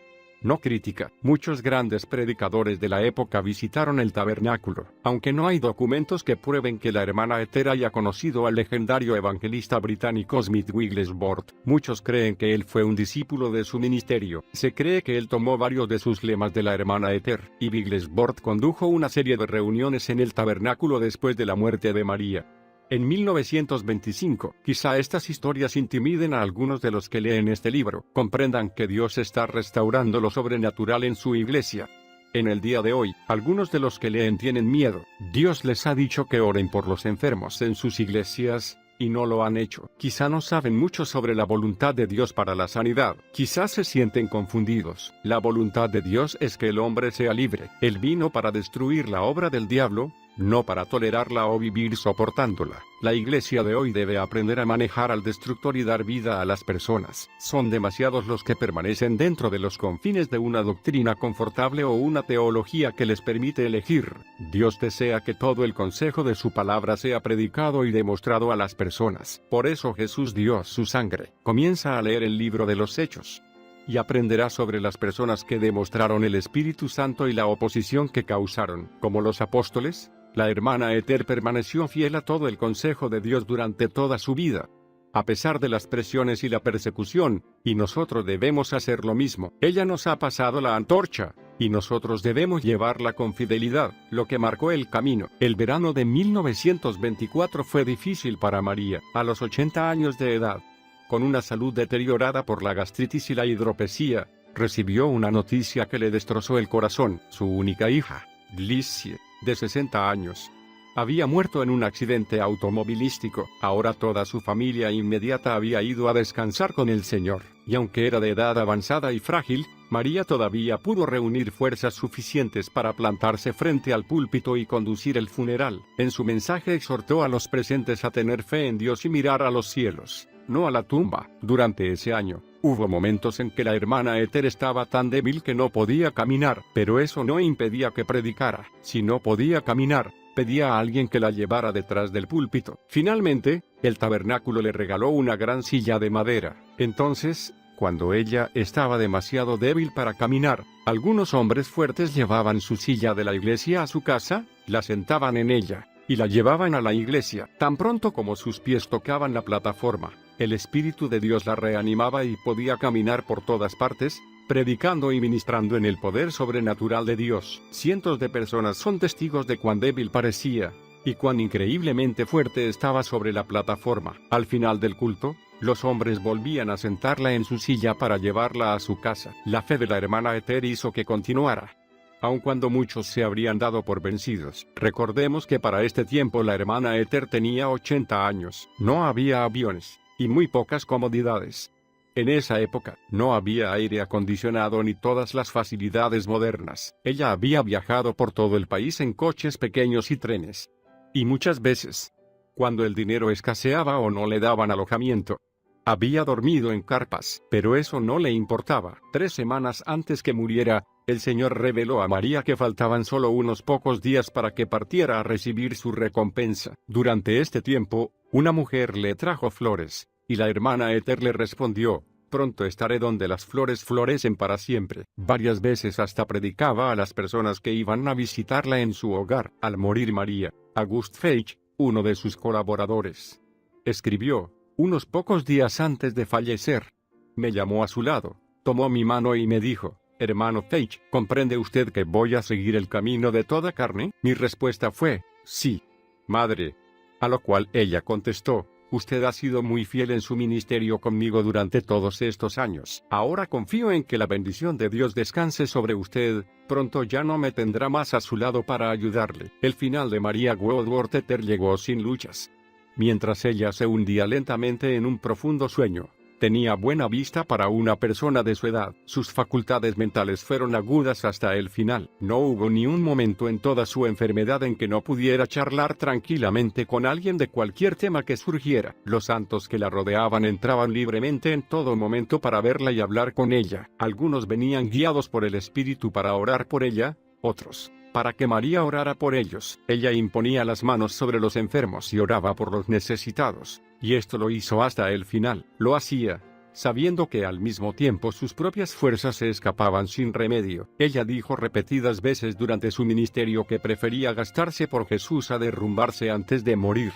no crítica. Muchos grandes predicadores de la época visitaron el tabernáculo. Aunque no hay documentos que prueben que la hermana Ethel haya conocido al legendario evangelista británico Smith Wigglesworth, muchos creen que él fue un discípulo de su ministerio. Se cree que él tomó varios de sus lemas de la hermana Ethel, y Wigglesworth condujo una serie de reuniones en el tabernáculo después de la muerte de María. En 1925, quizá estas historias intimiden a algunos de los que leen este libro. Comprendan que Dios está restaurando lo sobrenatural en su iglesia. En el día de hoy, algunos de los que leen tienen miedo. Dios les ha dicho que oren por los enfermos en sus iglesias, y no lo han hecho. Quizá no saben mucho sobre la voluntad de Dios para la sanidad. Quizás se sienten confundidos. La voluntad de Dios es que el hombre sea libre. Él vino para destruir la obra del diablo, no para tolerarla o vivir soportándola. La iglesia de hoy debe aprender a manejar al destructor y dar vida a las personas. Son demasiados los que permanecen dentro de los confines de una doctrina confortable o una teología que les permite elegir. Dios desea que todo el consejo de su palabra sea predicado y demostrado a las personas. Por eso Jesús dio su sangre. Comienza a leer el libro de los Hechos, y aprenderá sobre las personas que demostraron el Espíritu Santo y la oposición que causaron. Como los apóstoles, la hermana Ethel permaneció fiel a todo el consejo de Dios durante toda su vida, a pesar de las presiones y la persecución, y nosotros debemos hacer lo mismo. Ella nos ha pasado la antorcha, y nosotros debemos llevarla con fidelidad, lo que marcó el camino. El verano de 1924 fue difícil para María, a los 80 años de edad. Con una salud deteriorada por la gastritis y la hidropesía, recibió una noticia que le destrozó el corazón. Su única hija, Glissie, de 60 años, había muerto en un accidente automovilístico. Ahora toda su familia inmediata había ido a descansar con el Señor, y aunque era de edad avanzada y frágil, María todavía pudo reunir fuerzas suficientes para plantarse frente al púlpito y conducir el funeral. En su mensaje exhortó a los presentes a tener fe en Dios y mirar a los cielos, no a la tumba. Durante ese año, hubo momentos en que la hermana Ethel estaba tan débil que no podía caminar, pero eso no impedía que predicara. Si no podía caminar, pedía a alguien que la llevara detrás del púlpito. Finalmente, el tabernáculo le regaló una gran silla de madera. Entonces, cuando ella estaba demasiado débil para caminar, algunos hombres fuertes llevaban su silla de la iglesia a su casa, la sentaban en ella, y la llevaban a la iglesia. Tan pronto como sus pies tocaban la plataforma, el Espíritu de Dios la reanimaba y podía caminar por todas partes, predicando y ministrando en el poder sobrenatural de Dios. Cientos de personas son testigos de cuán débil parecía, y cuán increíblemente fuerte estaba sobre la plataforma. Al final del culto, los hombres volvían a sentarla en su silla para llevarla a su casa. La fe de la hermana Ethel hizo que continuara, aun cuando muchos se habrían dado por vencidos. Recordemos que para este tiempo la hermana Ethel tenía 80 años. No había aviones, y muy pocas comodidades. En esa época, no había aire acondicionado ni todas las facilidades modernas. Ella había viajado por todo el país en coches pequeños y trenes. Y muchas veces, cuando el dinero escaseaba o no le daban alojamiento, había dormido en carpas. Pero eso no le importaba. 3 semanas antes que muriera, el Señor reveló a María que faltaban solo unos pocos días para que partiera a recibir su recompensa. Durante este tiempo, una mujer le trajo flores, y la hermana Ethel le respondió: pronto estaré donde las flores florecen para siempre. Varias veces hasta predicaba a las personas que iban a visitarla en su hogar. Al morir María, August Feich, uno de sus colaboradores, escribió: unos pocos días antes de fallecer, me llamó a su lado, tomó mi mano y me dijo: hermano Feich, ¿comprende usted que voy a seguir el camino de toda carne? Mi respuesta fue: sí, madre. A lo cual ella contestó: usted ha sido muy fiel en su ministerio conmigo durante todos estos años. Ahora confío en que la bendición de Dios descanse sobre usted. Pronto ya no me tendrá más a su lado para ayudarle. El final de María Woodworth Ethel llegó sin luchas. Mientras ella se hundía lentamente en un profundo sueño, tenía buena vista para una persona de su edad. Sus facultades mentales fueron agudas hasta el final. No hubo ni un momento en toda su enfermedad en que no pudiera charlar tranquilamente con alguien de cualquier tema que surgiera. Los santos que la rodeaban entraban libremente en todo momento para verla y hablar con ella. Algunos venían guiados por el Espíritu para orar por ella, otros para que María orara por ellos. Ella imponía las manos sobre los enfermos y oraba por los necesitados, y esto lo hizo hasta el final. Lo hacía sabiendo que al mismo tiempo sus propias fuerzas se escapaban sin remedio. Ella dijo repetidas veces durante su ministerio que prefería gastarse por Jesús a derrumbarse antes de morir.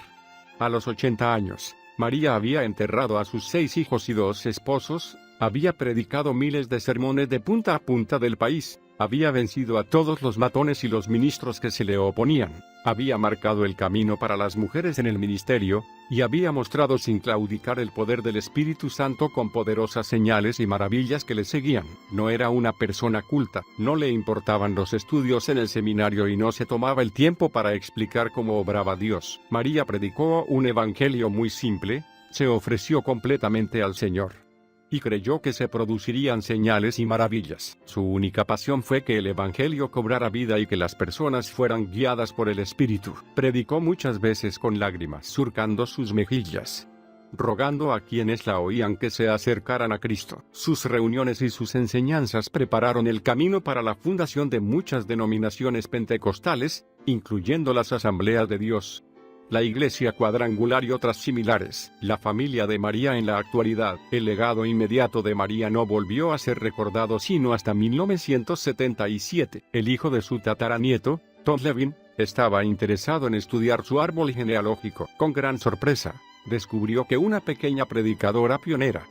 A los 80 años, María había enterrado a sus 6 hijos y 2 esposos, había predicado miles de sermones de punta a punta del país, había vencido a todos los matones y los ministros que se le oponían, había marcado el camino para las mujeres en el ministerio, y había mostrado sin claudicar el poder del Espíritu Santo con poderosas señales y maravillas que le seguían. No era una persona culta, no le importaban los estudios en el seminario y no se tomaba el tiempo para explicar cómo obraba Dios. María predicó un evangelio muy simple, se ofreció completamente al Señor y creyó que se producirían señales y maravillas. Su única pasión fue que el Evangelio cobrara vida y que las personas fueran guiadas por el Espíritu. Predicó muchas veces con lágrimas surcando sus mejillas, rogando a quienes la oían que se acercaran a Cristo. Sus reuniones y sus enseñanzas prepararon el camino para la fundación de muchas denominaciones pentecostales, incluyendo las Asambleas de Dios, la Iglesia Cuadrangular y otras similares. La familia de María en la actualidad. El legado inmediato de María no volvió a ser recordado sino hasta 1977. El hijo de su tataranieto, Tom Levin, estaba interesado en estudiar su árbol genealógico. Con gran sorpresa, descubrió que una pequeña predicadora pionera,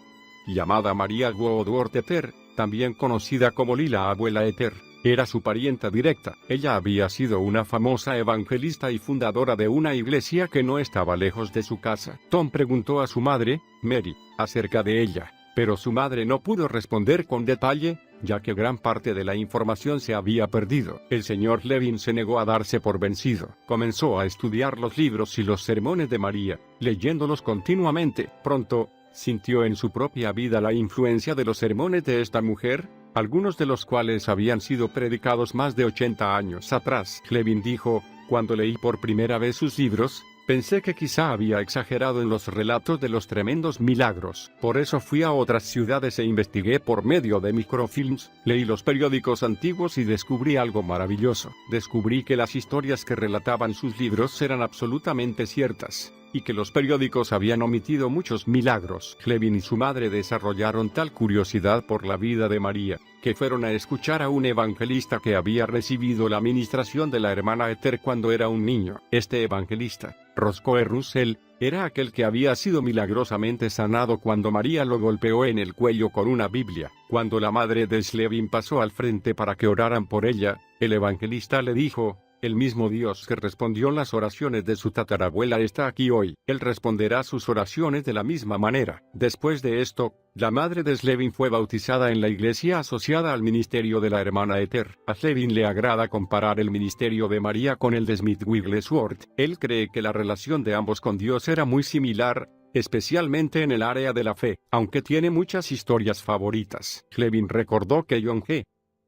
llamada María Woodworth Ethel, también conocida como Lila Abuela Ethel, era su parienta directa. Ella había sido una famosa evangelista y fundadora de una iglesia que no estaba lejos de su casa. Tom preguntó a su madre, Mary, acerca de ella, pero su madre no pudo responder con detalle, ya que gran parte de la información se había perdido. El señor Levin se negó a darse por vencido. Comenzó a estudiar los libros y los sermones de María, leyéndolos continuamente. Pronto, sintió en su propia vida la influencia de los sermones de esta mujer, algunos de los cuales habían sido predicados más de 80 años atrás. Levin dijo: cuando leí por primera vez sus libros, pensé que quizá había exagerado en los relatos de los tremendos milagros. Por eso fui a otras ciudades e investigué por medio de microfilms, leí los periódicos antiguos y descubrí algo maravilloso. Descubrí que las historias que relataban sus libros eran absolutamente ciertas, y que los periódicos habían omitido muchos milagros. Levin y su madre desarrollaron tal curiosidad por la vida de María, que fueron a escuchar a un evangelista que había recibido la ministración de la hermana Esther cuando era un niño. Este evangelista, Roscoe Russell, era aquel que había sido milagrosamente sanado cuando María lo golpeó en el cuello con una Biblia. Cuando la madre de Levin pasó al frente para que oraran por ella, el evangelista le dijo: el mismo Dios que respondió las oraciones de su tatarabuela está aquí hoy. Él responderá sus oraciones de la misma manera. Después de esto, la madre de Slevin fue bautizada en la iglesia asociada al ministerio de la hermana Esther. A Slevin le agrada comparar el ministerio de María con el de Smith Wigglesworth. Él cree que la relación de ambos con Dios era muy similar, especialmente en el área de la fe, aunque tiene muchas historias favoritas. Slevin recordó que John G.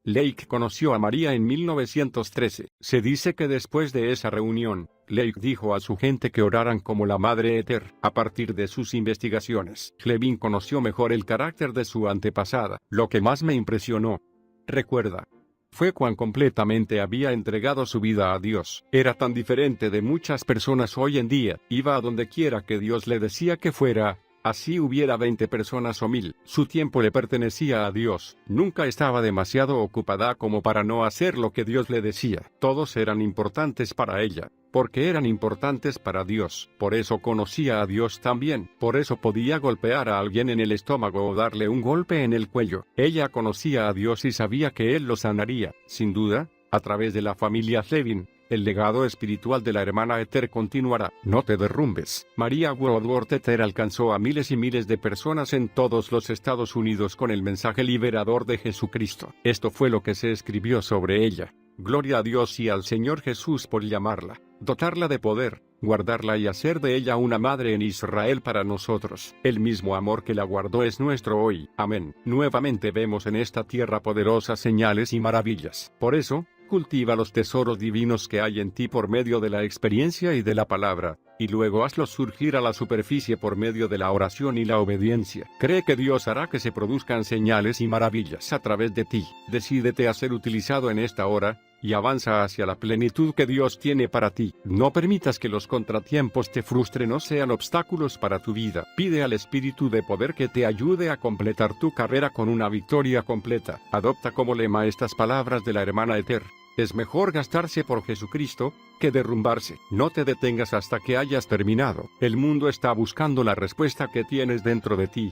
Lake conoció a María en 1913. Se dice que después de esa reunión, Lake dijo a su gente que oraran como la Madre Esther. A partir de sus investigaciones, Levin conoció mejor el carácter de su antepasada. Lo que más me impresionó, recuerda, fue cuán completamente había entregado su vida a Dios. Era tan diferente de muchas personas hoy en día. Iba a donde quiera que Dios le decía que fuera. Así hubiera 20 personas o 1000, su tiempo le pertenecía a Dios. Nunca estaba demasiado ocupada como para no hacer lo que Dios le decía. Todos eran importantes para ella, porque eran importantes para Dios. Por eso conocía a Dios también. Por eso podía golpear a alguien en el estómago o darle un golpe en el cuello. Ella conocía a Dios y sabía que Él lo sanaría. Sin duda, a través de la familia Levin, el legado espiritual de la hermana Esther continuará. No te derrumbes. María Woodworth Esther alcanzó a miles y miles de personas en todos los Estados Unidos con el mensaje liberador de Jesucristo. Esto fue lo que se escribió sobre ella. Gloria a Dios y al Señor Jesús por llamarla, dotarla de poder, guardarla y hacer de ella una madre en Israel para nosotros. El mismo amor que la guardó es nuestro hoy. Amén. Nuevamente vemos en esta tierra poderosas señales y maravillas. Por eso, cultiva los tesoros divinos que hay en ti por medio de la experiencia y de la palabra, y luego hazlos surgir a la superficie por medio de la oración y la obediencia. Cree que Dios hará que se produzcan señales y maravillas a través de ti. Decídete a ser utilizado en esta hora, y avanza hacia la plenitud que Dios tiene para ti. No permitas que los contratiempos te frustren o sean obstáculos para tu vida. Pide al Espíritu de poder que te ayude a completar tu carrera con una victoria completa. Adopta como lema estas palabras de la hermana Esther: es mejor gastarse por Jesucristo que derrumbarse. No te detengas hasta que hayas terminado. El mundo está buscando la respuesta que tienes dentro de ti.